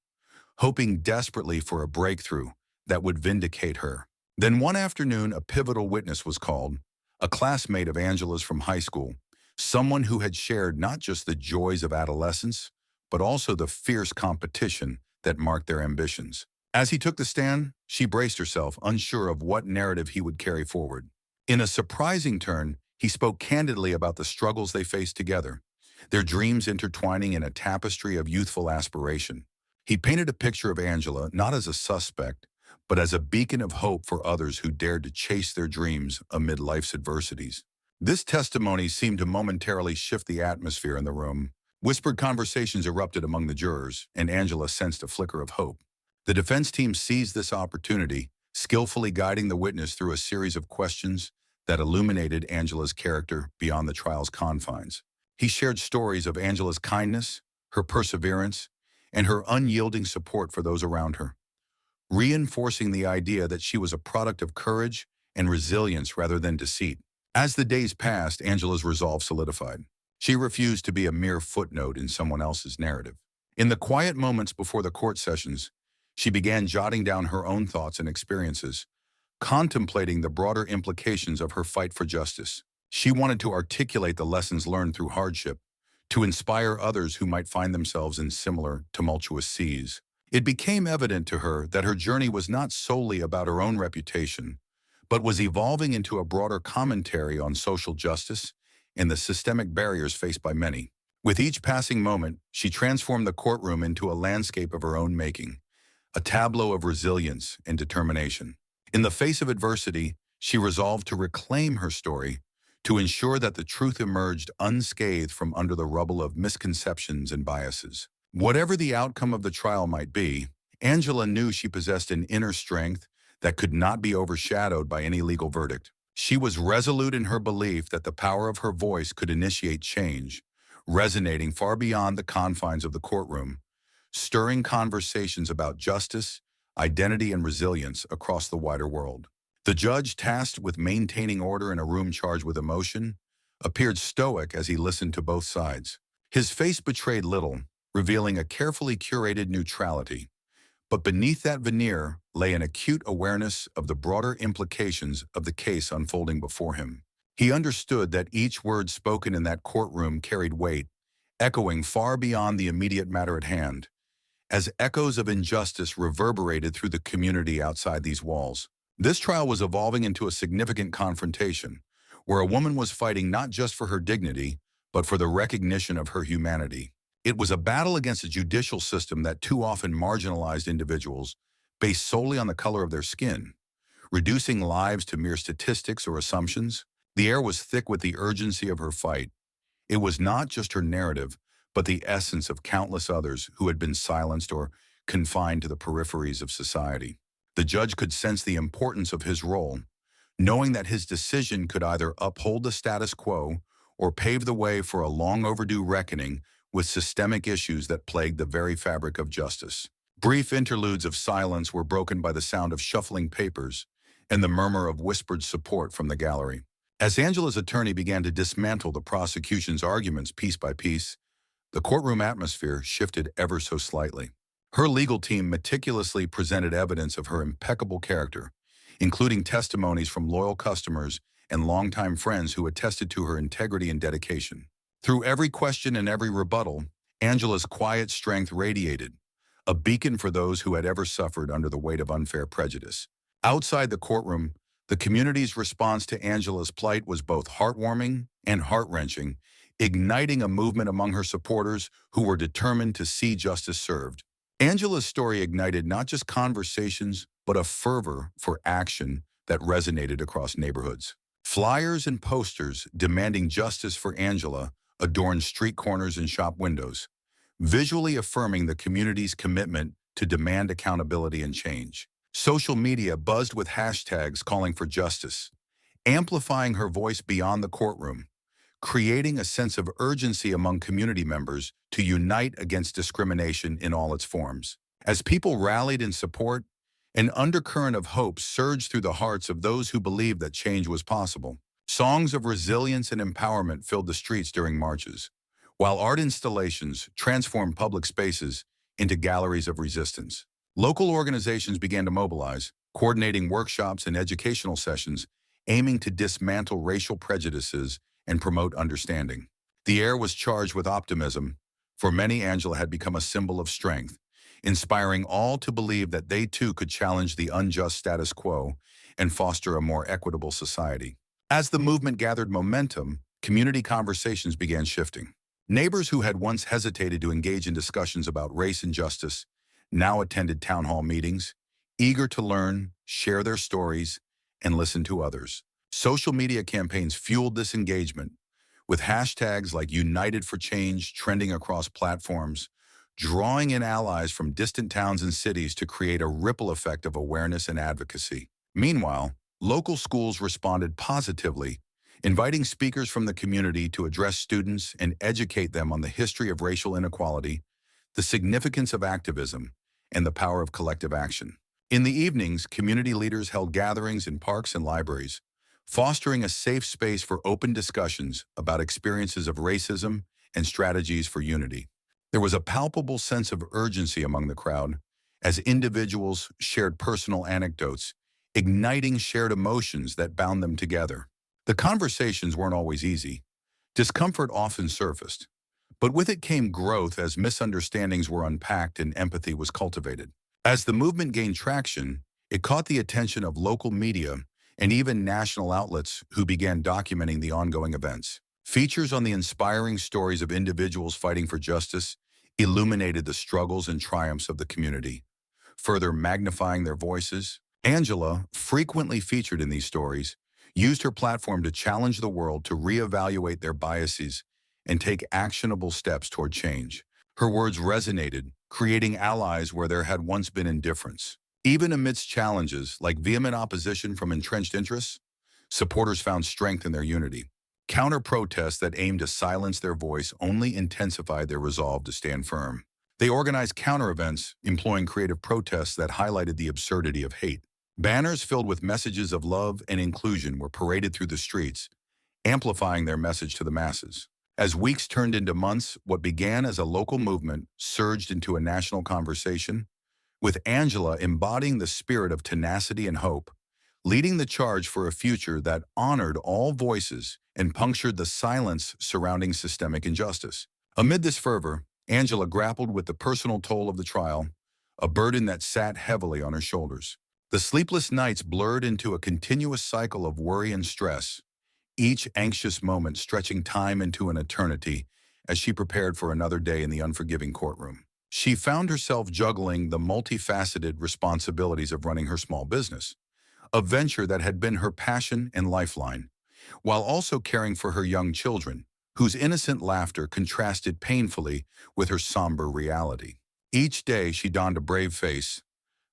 hoping desperately for a breakthrough that would vindicate her. Then one afternoon, a pivotal witness was called, a classmate of Angela's from high school, someone who had shared not just the joys of adolescence, but also the fierce competition that marked their ambitions. As he took the stand, she braced herself, unsure of what narrative he would carry forward. In a surprising turn, he spoke candidly about the struggles they faced together, their dreams intertwining in a tapestry of youthful aspiration. He painted a picture of Angela not as a suspect, but as a beacon of hope for others who dared to chase their dreams amid life's adversities. This testimony seemed to momentarily shift the atmosphere in the room. Whispered conversations erupted among the jurors, and Angela sensed a flicker of hope. The defense team seized this opportunity, skillfully guiding the witness through a series of questions that illuminated Angela's character beyond the trial's confines. He shared stories of Angela's kindness, her perseverance, and her unyielding support for those around her, reinforcing the idea that she was a product of courage and resilience rather than deceit. As the days passed, Angela's resolve solidified. She refused to be a mere footnote in someone else's narrative. In the quiet moments before the court sessions, she began jotting down her own thoughts and experiences, contemplating the broader implications of her fight for justice. She wanted to articulate the lessons learned through hardship, to inspire others who might find themselves in similar tumultuous seas. It became evident to her that her journey was not solely about her own reputation, but was evolving into a broader commentary on social justice and the systemic barriers faced by many. With each passing moment, she transformed the courtroom into a landscape of her own making, a tableau of resilience and determination. In the face of adversity, she resolved to reclaim her story, to ensure that the truth emerged unscathed from under the rubble of misconceptions and biases. Whatever the outcome of the trial might be, Angela knew she possessed an inner strength that could not be overshadowed by any legal verdict. She was resolute in her belief that the power of her voice could initiate change, resonating far beyond the confines of the courtroom, stirring conversations about justice, identity, and resilience across the wider world. The judge, tasked with maintaining order in a room charged with emotion, appeared stoic as he listened to both sides. His face betrayed little, revealing a carefully curated neutrality. But beneath that veneer lay an acute awareness of the broader implications of the case unfolding before him. He understood that each word spoken in that courtroom carried weight, echoing far beyond the immediate matter at hand. As echoes of injustice reverberated through the community outside these walls, this trial was evolving into a significant confrontation, where a woman was fighting not just for her dignity, but for the recognition of her humanity. It was a battle against a judicial system that too often marginalized individuals based solely on the color of their skin, reducing lives to mere statistics or assumptions. The air was thick with the urgency of her fight. It was not just her narrative, but the essence of countless others who had been silenced or confined to the peripheries of society. The judge could sense the importance of his role, knowing that his decision could either uphold the status quo or pave the way for a long overdue reckoning with systemic issues that plagued the very fabric of justice. Brief interludes of silence were broken by the sound of shuffling papers and the murmur of whispered support from the gallery. As Angela's attorney began to dismantle the prosecution's arguments piece by piece, the courtroom atmosphere shifted ever so slightly. Her legal team meticulously presented evidence of her impeccable character, including testimonies from loyal customers and longtime friends who attested to her integrity and dedication. Through every question and every rebuttal, Angela's quiet strength radiated, a beacon for those who had ever suffered under the weight of unfair prejudice. Outside the courtroom, the community's response to Angela's plight was both heartwarming and heart-wrenching, igniting a movement among her supporters who were determined to see justice served. Angela's story ignited not just conversations, but a fervor for action that resonated across neighborhoods. Flyers and posters demanding justice for Angela adorned street corners and shop windows, visually affirming the community's commitment to demand accountability and change. Social media buzzed with hashtags calling for justice, amplifying her voice beyond the courtroom, creating a sense of urgency among community members to unite against discrimination in all its forms. As people rallied in support, an undercurrent of hope surged through the hearts of those who believed that change was possible. Songs of resilience and empowerment filled the streets during marches, while art installations transformed public spaces into galleries of resistance. Local organizations began to mobilize, coordinating workshops and educational sessions aiming to dismantle racial prejudices and promote understanding. The air was charged with optimism. For many, Angela had become a symbol of strength, inspiring all to believe that they too could challenge the unjust status quo and foster a more equitable society. As the movement gathered momentum, community conversations began shifting. Neighbors who had once hesitated to engage in discussions about race and justice now attended town hall meetings, eager to learn, share their stories, and listen to others. Social media campaigns fueled this engagement, with hashtags like United for Change trending across platforms, drawing in allies from distant towns and cities to create a ripple effect of awareness and advocacy. Meanwhile, local schools responded positively, inviting speakers from the community to address students and educate them on the history of racial inequality, the significance of activism, and the power of collective action. In the evenings, community leaders held gatherings in parks and libraries, fostering a safe space for open discussions about experiences of racism and strategies for unity. There was a palpable sense of urgency among the crowd as individuals shared personal anecdotes, igniting shared emotions that bound them together. The conversations weren't always easy. Discomfort often surfaced, but with it came growth as misunderstandings were unpacked and empathy was cultivated. As the movement gained traction, it caught the attention of local media and even national outlets who began documenting the ongoing events. Features on the inspiring stories of individuals fighting for justice illuminated the struggles and triumphs of the community, further magnifying their voices. Angela, frequently featured in these stories, used her platform to challenge the world to reevaluate their biases and take actionable steps toward change. Her words resonated, creating allies where there had once been indifference. Even amidst challenges like vehement opposition from entrenched interests, supporters found strength in their unity. Counter-protests that aimed to silence their voice only intensified their resolve to stand firm. They organized counter-events, employing creative protests that highlighted the absurdity of hate. Banners filled with messages of love and inclusion were paraded through the streets, amplifying their message to the masses. As weeks turned into months, what began as a local movement surged into a national conversation, with Angela embodying the spirit of tenacity and hope, leading the charge for a future that honored all voices and punctured the silence surrounding systemic injustice. Amid this fervor, Angela grappled with the personal toll of the trial, a burden that sat heavily on her shoulders. The sleepless nights blurred into a continuous cycle of worry and stress, each anxious moment stretching time into an eternity as she prepared for another day in the unforgiving courtroom. She found herself juggling the multifaceted responsibilities of running her small business, a venture that had been her passion and lifeline, while also caring for her young children, whose innocent laughter contrasted painfully with her somber reality. Each day she donned a brave face,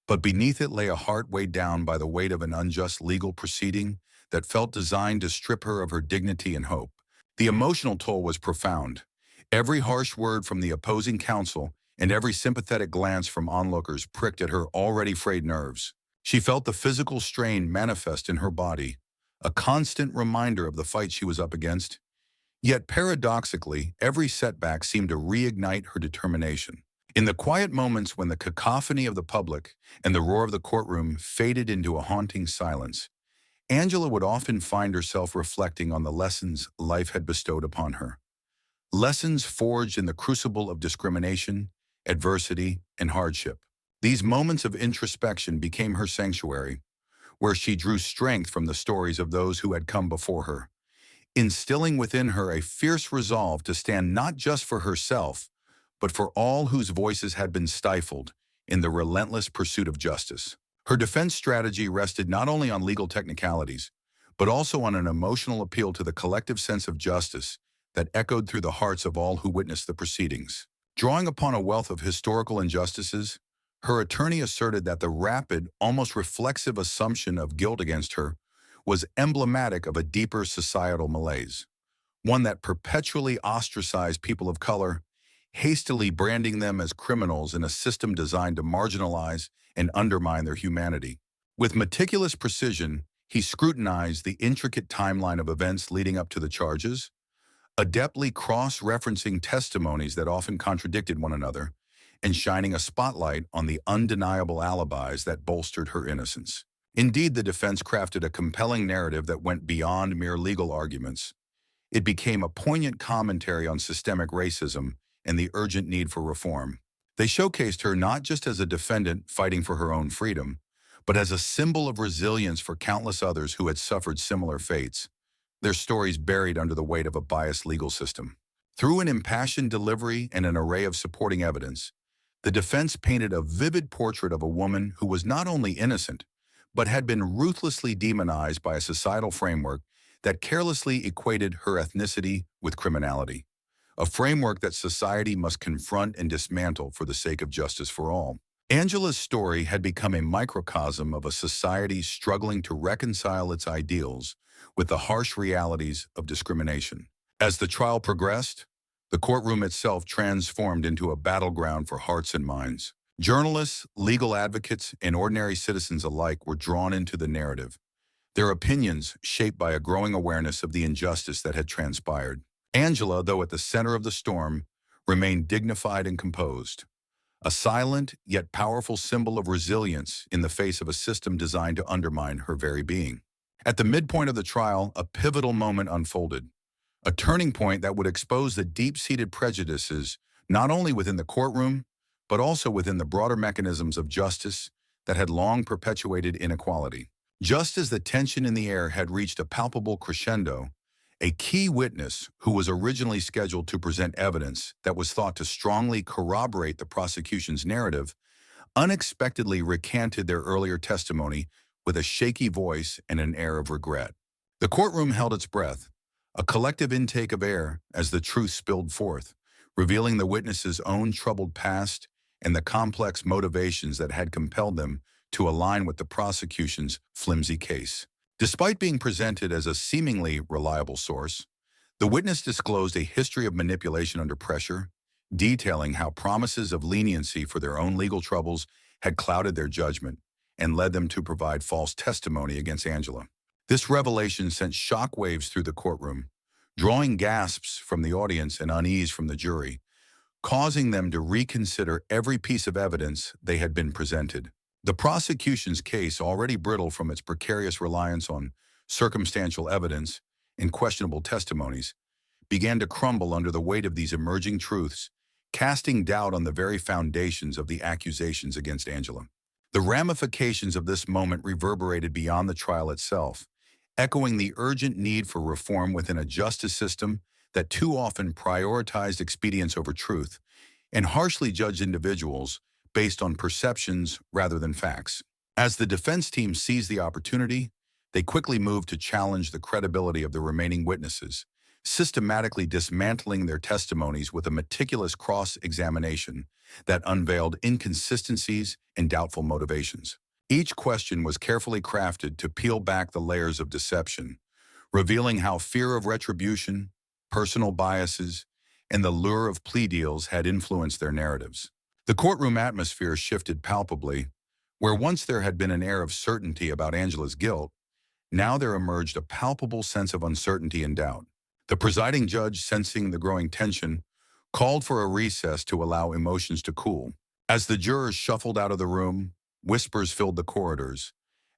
but beneath it lay a heart weighed down by the weight of an unjust legal proceeding that felt designed to strip her of her dignity and hope. The emotional toll was profound. Every harsh word from the opposing counsel and every sympathetic glance from onlookers pricked at her already frayed nerves. She felt the physical strain manifest in her body, a constant reminder of the fight she was up against. Yet paradoxically, every setback seemed to reignite her determination. In the quiet moments when the cacophony of the public and the roar of the courtroom faded into a haunting silence, Angela would often find herself reflecting on the lessons life had bestowed upon her. Lessons forged in the crucible of discrimination, adversity, and hardship. These moments of introspection became her sanctuary, where she drew strength from the stories of those who had come before her, instilling within her a fierce resolve to stand not just for herself, but for all whose voices had been stifled in the relentless pursuit of justice. Her defense strategy rested not only on legal technicalities, but also on an emotional appeal to the collective sense of justice that echoed through the hearts of all who witnessed the proceedings. Drawing upon a wealth of historical injustices, her attorney asserted that the rapid, almost reflexive assumption of guilt against her was emblematic of a deeper societal malaise, one that perpetually ostracized people of color, hastily branding them as criminals in a system designed to marginalize and undermine their humanity. With meticulous precision, he scrutinized the intricate timeline of events leading up to the charges, adeptly cross-referencing testimonies that often contradicted one another, and shining a spotlight on the undeniable alibis that bolstered her innocence. Indeed, the defense crafted a compelling narrative that went beyond mere legal arguments. It became a poignant commentary on systemic racism and the urgent need for reform. They showcased her not just as a defendant fighting for her own freedom, but as a symbol of resilience for countless others who had suffered similar fates, their stories buried under the weight of a biased legal system. Through an impassioned delivery and an array of supporting evidence, the defense painted a vivid portrait of a woman who was not only innocent, but had been ruthlessly demonized by a societal framework that carelessly equated her ethnicity with criminality, a framework that society must confront and dismantle for the sake of justice for all. Angela's story had become a microcosm of a society struggling to reconcile its ideals with the harsh realities of discrimination. As the trial progressed, the courtroom itself transformed into a battleground for hearts and minds. Journalists, legal advocates, and ordinary citizens alike were drawn into the narrative, their opinions shaped by a growing awareness of the injustice that had transpired. Angela, though at the center of the storm, remained dignified and composed, a silent yet powerful symbol of resilience in the face of a system designed to undermine her very being. At the midpoint of the trial, a pivotal moment unfolded, a turning point that would expose the deep-seated prejudices not only within the courtroom, but also within the broader mechanisms of justice that had long perpetuated inequality. Just as the tension in the air had reached a palpable crescendo, a key witness who was originally scheduled to present evidence that was thought to strongly corroborate the prosecution's narrative unexpectedly recanted their earlier testimony with a shaky voice and an air of regret. The courtroom held its breath, a collective intake of air as the truth spilled forth, revealing the witness's own troubled past and the complex motivations that had compelled them to align with the prosecution's flimsy case. Despite being presented as a seemingly reliable source, the witness disclosed a history of manipulation under pressure, detailing how promises of leniency for their own legal troubles had clouded their judgment and led them to provide false testimony against Angela. This revelation sent shockwaves through the courtroom, drawing gasps from the audience and unease from the jury, causing them to reconsider every piece of evidence they had been presented. The prosecution's case, already brittle from its precarious reliance on circumstantial evidence and questionable testimonies, began to crumble under the weight of these emerging truths, casting doubt on the very foundations of the accusations against Angela. The ramifications of this moment reverberated beyond the trial itself, echoing the urgent need for reform within a justice system that too often prioritized expedience over truth and harshly judged individuals based on perceptions rather than facts. As the defense team seized the opportunity, they quickly moved to challenge the credibility of the remaining witnesses, systematically dismantling their testimonies with a meticulous cross-examination that unveiled inconsistencies and doubtful motivations. Each question was carefully crafted to peel back the layers of deception, revealing how fear of retribution, personal biases, and the lure of plea deals had influenced their narratives. The courtroom atmosphere shifted palpably. Where once there had been an air of certainty about Angela's guilt, now there emerged a palpable sense of uncertainty and doubt. The presiding judge, sensing the growing tension, called for a recess to allow emotions to cool. As the jurors shuffled out of the room, whispers filled the corridors,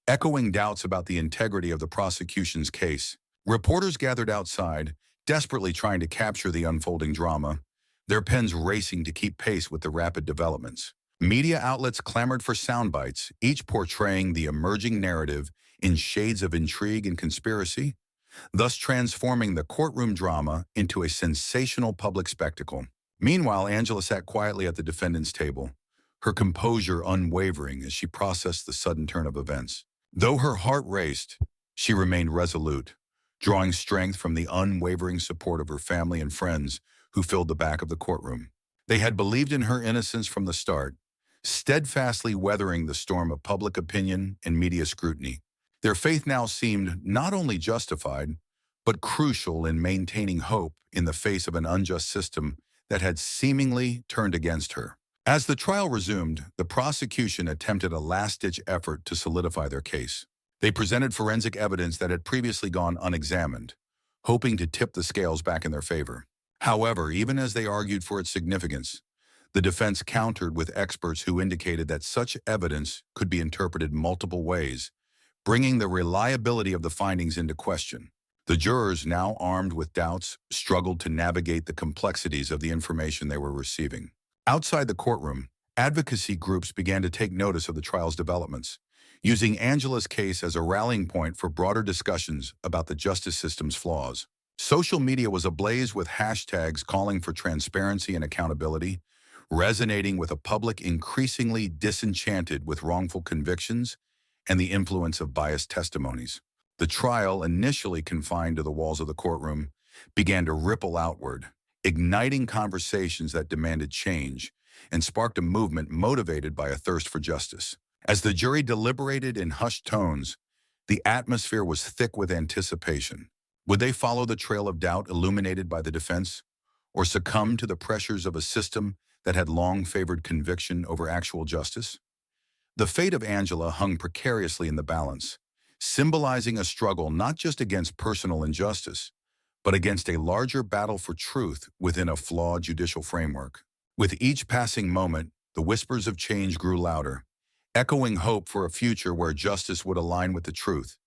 echoing doubts about the integrity of the prosecution's case. Reporters gathered outside, desperately trying to capture the unfolding drama, their pens racing to keep pace with the rapid developments. Media outlets clamored for sound bites, each portraying the emerging narrative in shades of intrigue and conspiracy, thus transforming the courtroom drama into a sensational public spectacle. Meanwhile, Angela sat quietly at the defendant's table, her composure unwavering as she processed the sudden turn of events. Though her heart raced, she remained resolute, drawing strength from the unwavering support of her family and friends who filled the back of the courtroom. They had believed in her innocence from the start, steadfastly weathering the storm of public opinion and media scrutiny. Their faith now seemed not only justified, but crucial in maintaining hope in the face of an unjust system that had seemingly turned against her. As the trial resumed, the prosecution attempted a last-ditch effort to solidify their case. They presented forensic evidence that had previously gone unexamined, hoping to tip the scales back in their favor. However, even as they argued for its significance, the defense countered with experts who indicated that such evidence could be interpreted multiple ways, bringing the reliability of the findings into question. The jurors, now armed with doubts, struggled to navigate the complexities of the information they were receiving. Outside the courtroom, advocacy groups began to take notice of the trial's developments, using Angela's case as a rallying point for broader discussions about the justice system's flaws. Social media was ablaze with hashtags calling for transparency and accountability, resonating with a public increasingly disenchanted with wrongful convictions and the influence of biased testimonies. The trial, initially confined to the walls of the courtroom, began to ripple outward, igniting conversations that demanded change and sparked a movement motivated by a thirst for justice. As the jury deliberated in hushed tones, the atmosphere was thick with anticipation. Would they follow the trail of doubt illuminated by the defense, or succumb to the pressures of a system that had long favored conviction over actual justice? The fate of Angela hung precariously in the balance, symbolizing a struggle not just against personal injustice, but against a larger battle for truth within a flawed judicial framework. With each passing moment, the whispers of change grew louder, echoing hope for a future where justice would align with the truth,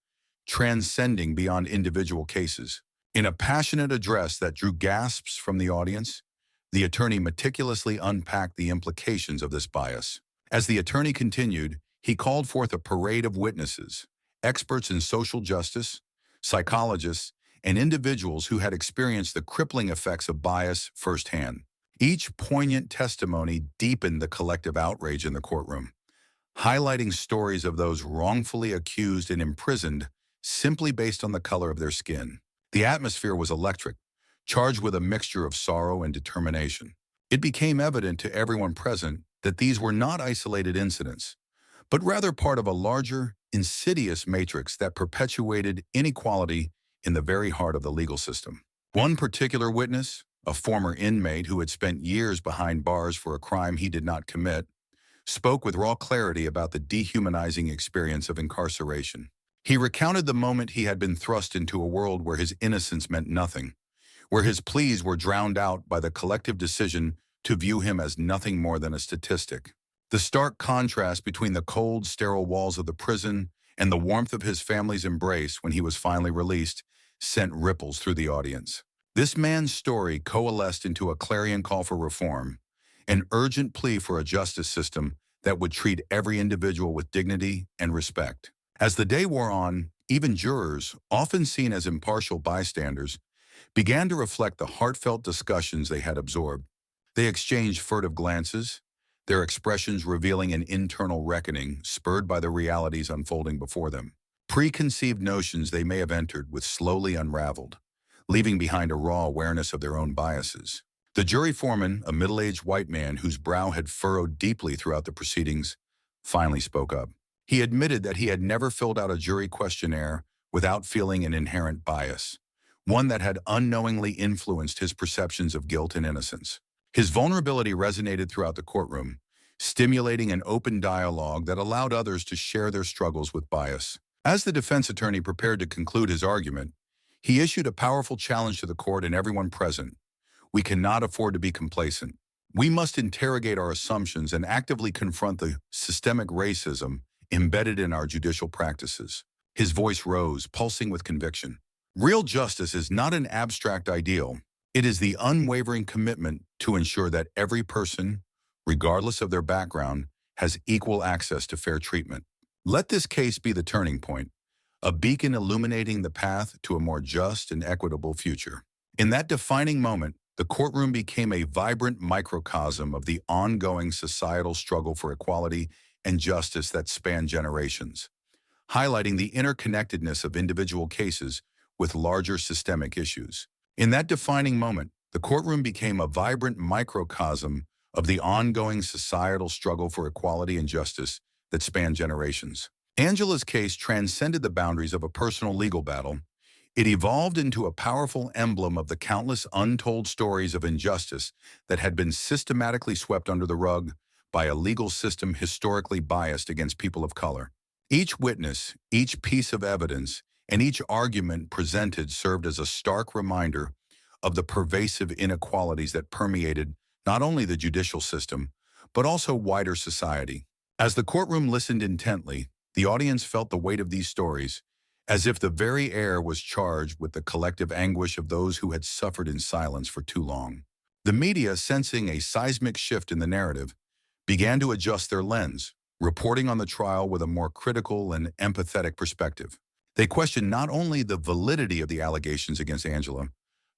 transcending beyond individual cases. In a passionate address that drew gasps from the audience, the attorney meticulously unpacked the implications of this bias. As the attorney continued, he called forth a parade of witnesses, experts in social justice, psychologists, and individuals who had experienced the crippling effects of bias firsthand. Each poignant testimony deepened the collective outrage in the courtroom, highlighting stories of those wrongfully accused and imprisoned simply based on the color of their skin. The atmosphere was electric, charged with a mixture of sorrow and determination. It became evident to everyone present that these were not isolated incidents, but rather part of a larger, insidious matrix that perpetuated inequality in the very heart of the legal system. One particular witness, a former inmate who had spent years behind bars for a crime he did not commit, spoke with raw clarity about the dehumanizing experience of incarceration. He recounted the moment he had been thrust into a world where his innocence meant nothing, where his pleas were drowned out by the collective decision to view him as nothing more than a statistic. The stark contrast between the cold, sterile walls of the prison and the warmth of his family's embrace when he was finally released sent ripples through the audience. This man's story coalesced into a clarion call for reform, an urgent plea for a justice system that would treat every individual with dignity and respect. As the day wore on, even jurors, often seen as impartial bystanders, began to reflect the heartfelt discussions they had absorbed. They exchanged furtive glances, their expressions revealing an internal reckoning spurred by the realities unfolding before them. Preconceived notions they may have entered with slowly unraveled, leaving behind a raw awareness of their own biases. The jury foreman, a middle-aged white man whose brow had furrowed deeply throughout the proceedings, finally spoke up. He admitted that he had never filled out a jury questionnaire without feeling an inherent bias, one that had unknowingly influenced his perceptions of guilt and innocence. His vulnerability resonated throughout the courtroom, stimulating an open dialogue that allowed others to share their struggles with bias. As the defense attorney prepared to conclude his argument, he issued a powerful challenge to the court and everyone present. We cannot afford to be complacent. We must interrogate our assumptions and actively confront the systemic racism embedded in our judicial practices. His voice rose, pulsing with conviction. Real justice is not an abstract ideal. It is the unwavering commitment to ensure that every person, regardless of their background, has equal access to fair treatment. Let this case be the turning point, a beacon illuminating the path to a more just and equitable future. In that defining moment, the courtroom became a vibrant microcosm of the ongoing societal struggle for equality and justice that spanned generations, highlighting the interconnectedness of individual cases with larger systemic issues. In that defining moment, the courtroom became a vibrant microcosm of the ongoing societal struggle for equality and justice that spanned generations. Angela's case transcended the boundaries of a personal legal battle. It evolved into a powerful emblem of the countless untold stories of injustice that had been systematically swept under the rug by a legal system historically biased against people of color. Each witness, each piece of evidence, and each argument presented served as a stark reminder of the pervasive inequalities that permeated not only the judicial system, but also wider society. As the courtroom listened intently, the audience felt the weight of these stories, as if the very air was charged with the collective anguish of those who had suffered in silence for too long. The media, sensing a seismic shift in the narrative, began to adjust their lens, reporting on the trial with a more critical and empathetic perspective. They questioned not only the validity of the allegations against Angela,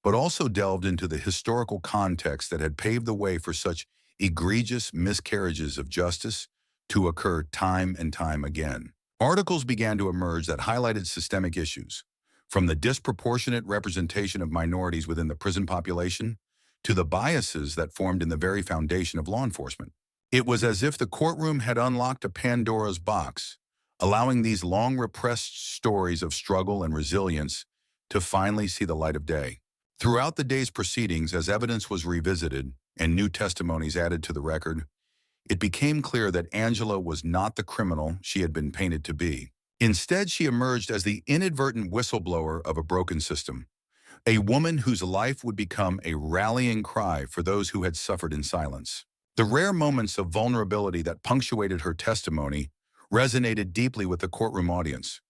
but also delved into the historical context that had paved the way for such egregious miscarriages of justice to occur time and time again. Articles began to emerge that highlighted systemic issues, from the disproportionate representation of minorities within the prison population to the biases that formed in the very foundation of law enforcement. It was as if the courtroom had unlocked a Pandora's box, allowing these long-repressed stories of struggle and resilience to finally see the light of day. Throughout the day's proceedings, as evidence was revisited and new testimonies added to the record, it became clear that Angela was not the criminal she had been painted to be. Instead, she emerged as the inadvertent whistleblower of a broken system, a woman whose life would become a rallying cry for those who had suffered in silence. The rare moments of vulnerability that punctuated her testimony resonated deeply with the courtroom audience,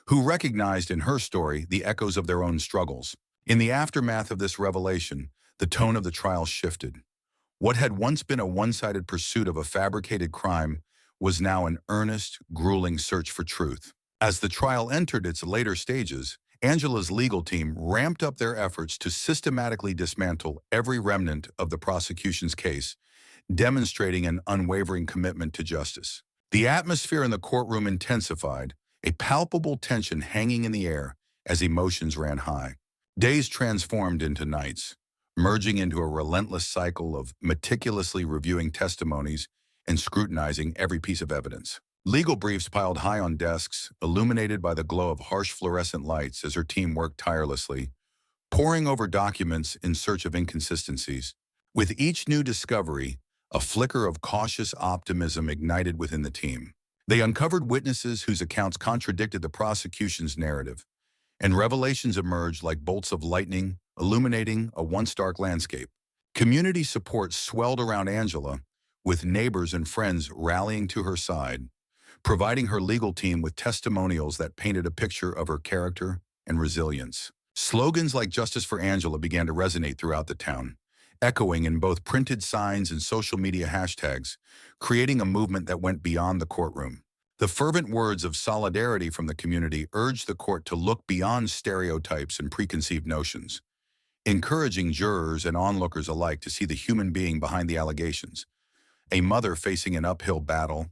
who recognized in her story the echoes of their own struggles. In the aftermath of this revelation, the tone of the trial shifted. What had once been a one-sided pursuit of a fabricated crime was now an earnest, grueling search for truth. As the trial entered its later stages, Angela's legal team ramped up their efforts to systematically dismantle every remnant of the prosecution's case, demonstrating an unwavering commitment to justice. The atmosphere in the courtroom intensified, a palpable tension hanging in the air as emotions ran high. Days transformed into nights, merging into a relentless cycle of meticulously reviewing testimonies and scrutinizing every piece of evidence. Legal briefs piled high on desks, illuminated by the glow of harsh fluorescent lights as her team worked tirelessly, poring over documents in search of inconsistencies. With each new discovery, a flicker of cautious optimism ignited within the team. They uncovered witnesses whose accounts contradicted the prosecution's narrative, and revelations emerged like bolts of lightning, illuminating a once dark landscape. Community support swelled around Angela, with neighbors and friends rallying to her side, providing her legal team with testimonials that painted a picture of her character and resilience. Slogans like "Justice for Angela" began to resonate throughout the town, echoing in both printed signs and social media hashtags, creating a movement that went beyond the courtroom. The fervent words of solidarity from the community urged the court to look beyond stereotypes and preconceived notions, encouraging jurors and onlookers alike to see the human being behind the allegations. A mother facing an uphill battle,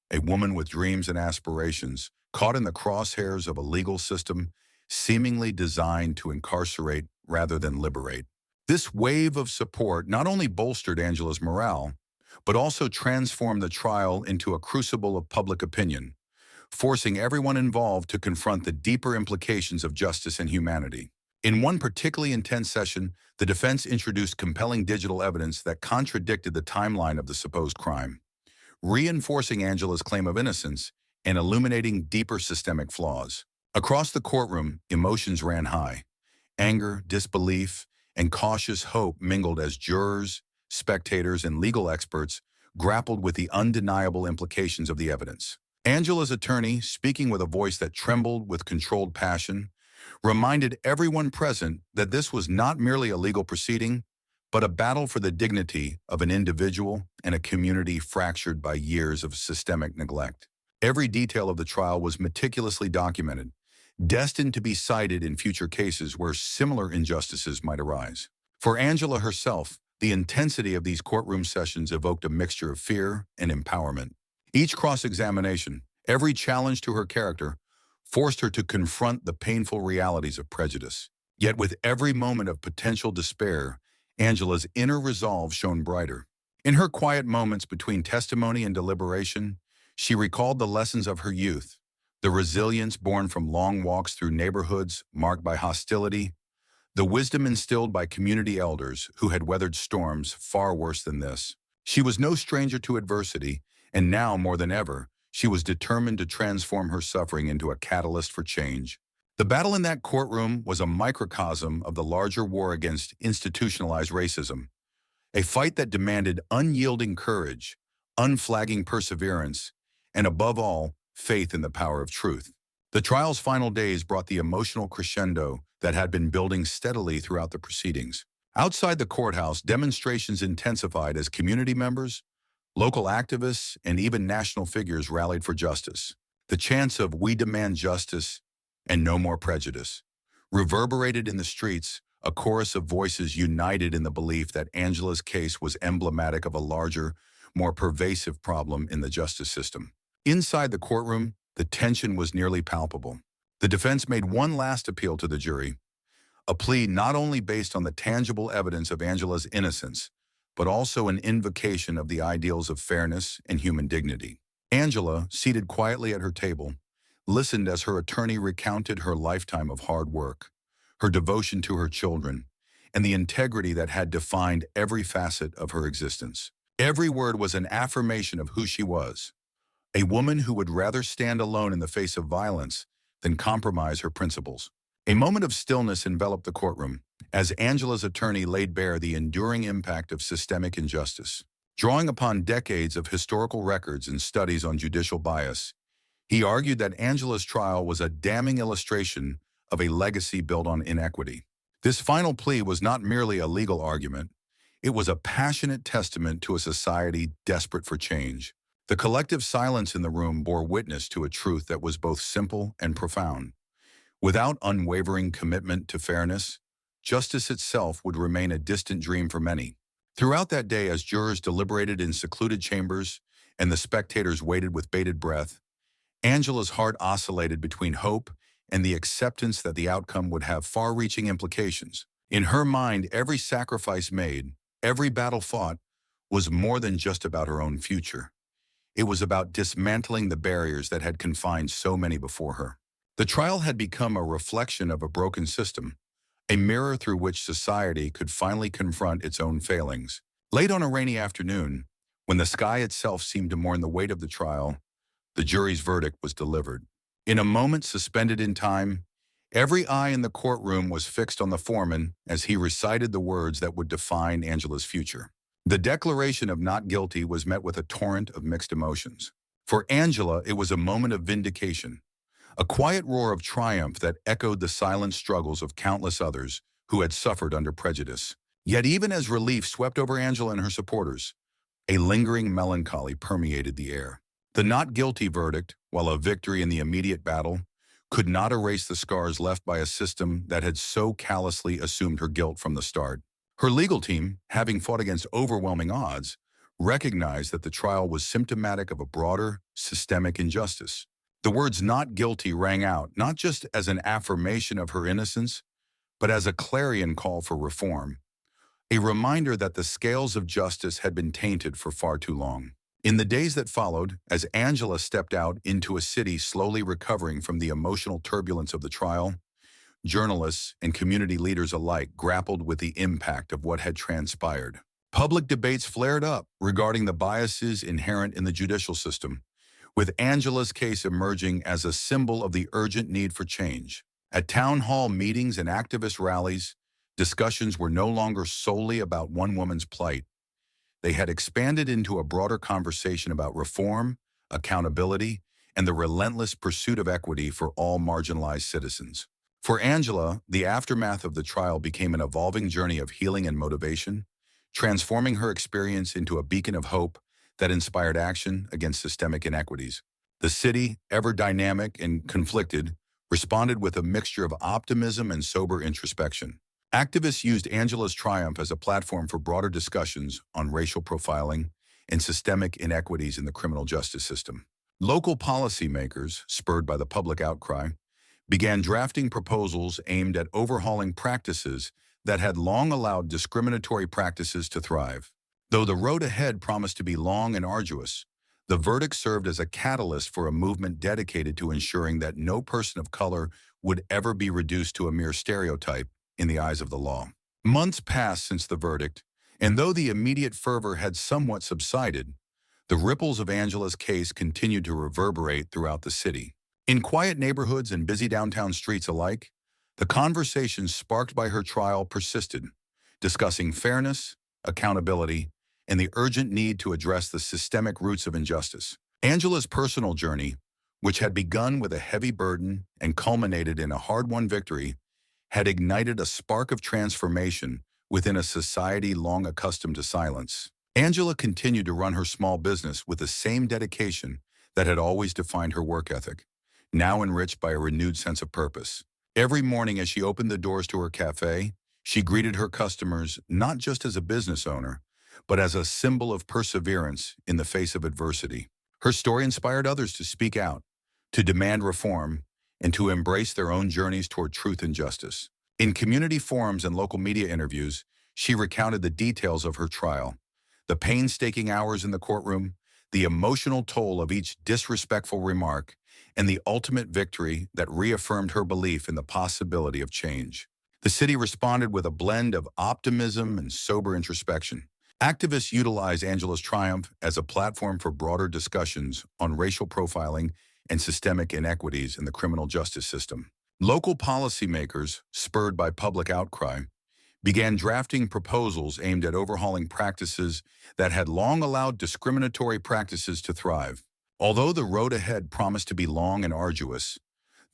a woman with dreams and aspirations, caught in the crosshairs of a legal system seemingly designed to incarcerate rather than liberate. This wave of support not only bolstered Angela's morale, but also transformed the trial into a crucible of public opinion, forcing everyone involved to confront the deeper implications of justice and humanity. In one particularly intense session, the defense introduced compelling digital evidence that contradicted the timeline of the supposed crime, reinforcing Angela's claim of innocence and illuminating deeper systemic flaws. Across the courtroom, emotions ran high. Anger, disbelief, and cautious hope mingled as jurors, spectators, and legal experts grappled with the undeniable implications of the evidence. Angela's attorney, speaking with a voice that trembled with controlled passion, reminded everyone present that this was not merely a legal proceeding, but a battle for the dignity of an individual and a community fractured by years of systemic neglect. Every detail of the trial was meticulously documented, destined to be cited in future cases where similar injustices might arise. For Angela herself, the intensity of these courtroom sessions evoked a mixture of fear and empowerment. Each cross-examination, every challenge to her character, forced her to confront the painful realities of prejudice. Yet with every moment of potential despair, Angela's inner resolve shone brighter. In her quiet moments between testimony and deliberation, she recalled the lessons of her youth, the resilience born from long walks through neighborhoods marked by hostility, the wisdom instilled by community elders who had weathered storms far worse than this. She was no stranger to adversity, and now more than ever, she was determined to transform her suffering into a catalyst for change. The battle in that courtroom was a microcosm of the larger war against institutionalized racism, a fight that demanded unyielding courage, unflagging perseverance, and above all, faith in the power of truth. The trial's final days brought the emotional crescendo that had been building steadily throughout the proceedings. Outside the courthouse, demonstrations intensified as community members, local activists, and even national figures rallied for justice. The chants of "We demand justice" and "No more prejudice" reverberated in the streets, a chorus of voices united in the belief that Angela's case was emblematic of a larger, more pervasive problem in the justice system. Inside the courtroom, the tension was nearly palpable. The defense made one last appeal to the jury, a plea not only based on the tangible evidence of Angela's innocence, but also an invocation of the ideals of fairness and human dignity. Angela, seated quietly at her table, listened as her attorney recounted her lifetime of hard work, her devotion to her children, and the integrity that had defined every facet of her existence. Every word was an affirmation of who she was, a woman who would rather stand alone in the face of violence than compromise her principles. A moment of stillness enveloped the courtroom as Angela's attorney laid bare the enduring impact of systemic injustice. Drawing upon decades of historical records and studies on judicial bias, he argued that Angela's trial was a damning illustration of a legacy built on inequity. This final plea was not merely a legal argument, it was a passionate testament to a society desperate for change. The collective silence in the room bore witness to a truth that was both simple and profound. Without unwavering commitment to fairness, justice itself would remain a distant dream for many. Throughout that day, as jurors deliberated in secluded chambers and the spectators waited with bated breath, Angela's heart oscillated between hope and the acceptance that the outcome would have far-reaching implications. In her mind, every sacrifice made, every battle fought, was more than just about her own future. It was about dismantling the barriers that had confined so many before her. The trial had become a reflection of a broken system, a mirror through which society could finally confront its own failings. Late on a rainy afternoon, when the sky itself seemed to mourn the weight of the trial, the jury's verdict was delivered. In a moment suspended in time, every eye in the courtroom was fixed on the foreman as he recited the words that would define Angela's future. The declaration of not guilty was met with a torrent of mixed emotions. For Angela, it was a moment of vindication, a quiet roar of triumph that echoed the silent struggles of countless others who had suffered under prejudice. Yet even as relief swept over Angela and her supporters, a lingering melancholy permeated the air. The not guilty verdict, while a victory in the immediate battle, could not erase the scars left by a system that had so callously assumed her guilt from the start. Her legal team, having fought against overwhelming odds, recognized that the trial was symptomatic of a broader, systemic injustice. The words "not guilty" rang out not just as an affirmation of her innocence, but as a clarion call for reform, a reminder that the scales of justice had been tainted for far too long. In the days that followed, as Angela stepped out into a city slowly recovering from the emotional turbulence of the trial, journalists and community leaders alike grappled with the impact of what had transpired. Public debates flared up regarding the biases inherent in the judicial system, with Angela's case emerging as a symbol of the urgent need for change. At town hall meetings and activist rallies, discussions were no longer solely about one woman's plight. They had expanded into a broader conversation about reform, accountability, and the relentless pursuit of equity for all marginalized citizens. For Angela, the aftermath of the trial became an evolving journey of healing and motivation, transforming her experience into a beacon of hope that inspired action against systemic inequities. The city, ever dynamic and conflicted, responded with a mixture of optimism and sober introspection. Activists used Angela's triumph as a platform for broader discussions on racial profiling and systemic inequities in the criminal justice system. Local policymakers, spurred by the public outcry, began drafting proposals aimed at overhauling practices that had long allowed discriminatory practices to thrive. Though the road ahead promised to be long and arduous, the verdict served as a catalyst for a movement dedicated to ensuring that no person of color would ever be reduced to a mere stereotype in the eyes of the law. Months passed since the verdict, and though the immediate fervor had somewhat subsided, the ripples of Angela's case continued to reverberate throughout the city. In quiet neighborhoods and busy downtown streets alike, the conversations sparked by her trial persisted, discussing fairness, accountability, and the urgent need to address the systemic roots of injustice. Angela's personal journey, which had begun with a heavy burden and culminated in a hard-won victory, had ignited a spark of transformation within a society long accustomed to silence. Angela continued to run her small business with the same dedication that had always defined her work ethic, now enriched by a renewed sense of purpose. Every morning as she opened the doors to her cafe, she greeted her customers not just as a business owner, but as a symbol of perseverance in the face of adversity. Her story inspired others to speak out, to demand reform, and to embrace their own journeys toward truth and justice. In community forums and local media interviews, she recounted the details of her trial, the painstaking hours in the courtroom, the emotional toll of each disrespectful remark, and the ultimate victory that reaffirmed her belief in the possibility of change. The city responded with a blend of optimism and sober introspection. Activists utilized Angela's triumph as a platform for broader discussions on racial profiling and systemic inequities in the criminal justice system. Local policymakers, spurred by public outcry, began drafting proposals aimed at overhauling practices that had long allowed discriminatory practices to thrive. Although the road ahead promised to be long and arduous,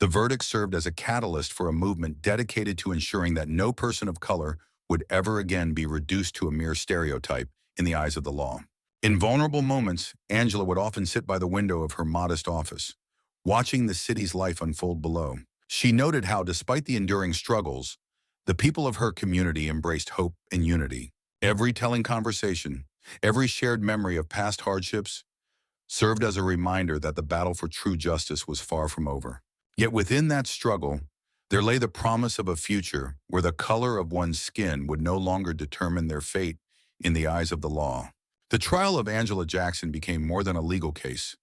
the verdict served as a catalyst for a movement dedicated to ensuring that no person of color would ever again be reduced to a mere stereotype in the eyes of the law. In vulnerable moments, Angela would often sit by the window of her modest office, watching the city's life unfold below. She noted how, despite the enduring struggles, the people of her community embraced hope and unity. Every telling conversation, every shared memory of past hardships, served as a reminder that the battle for true justice was far from over. Yet within that struggle, there lay the promise of a future where the color of one's skin would no longer determine their fate in the eyes of the law. The trial of Angela Jackson became more than a legal case.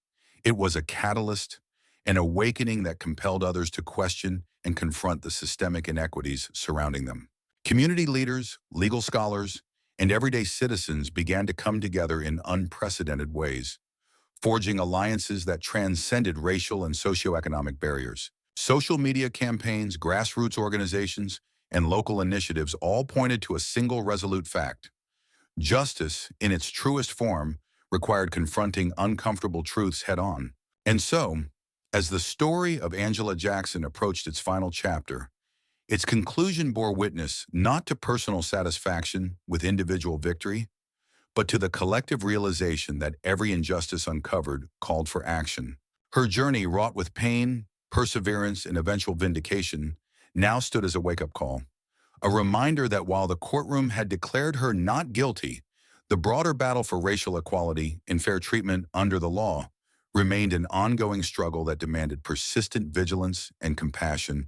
It was a catalyst, an awakening that compelled others to question and confront the systemic inequities surrounding them. Community leaders, legal scholars, and everyday citizens began to come together in unprecedented ways, forging alliances that transcended racial and socioeconomic barriers. Social media campaigns, grassroots organizations, and local initiatives all pointed to a single resolute fact. Justice, in its truest form, required confronting uncomfortable truths head-on. And so, as the story of Angela Jackson approached its final chapter, its conclusion bore witness not to personal satisfaction with individual victory, but to the collective realization that every injustice uncovered called for action. Her journey, wrought with pain, perseverance, and eventual vindication, now stood as a wake-up call. A reminder that while the courtroom had declared her not guilty, the broader battle for racial equality and fair treatment under the law remained an ongoing struggle that demanded persistent vigilance and compassion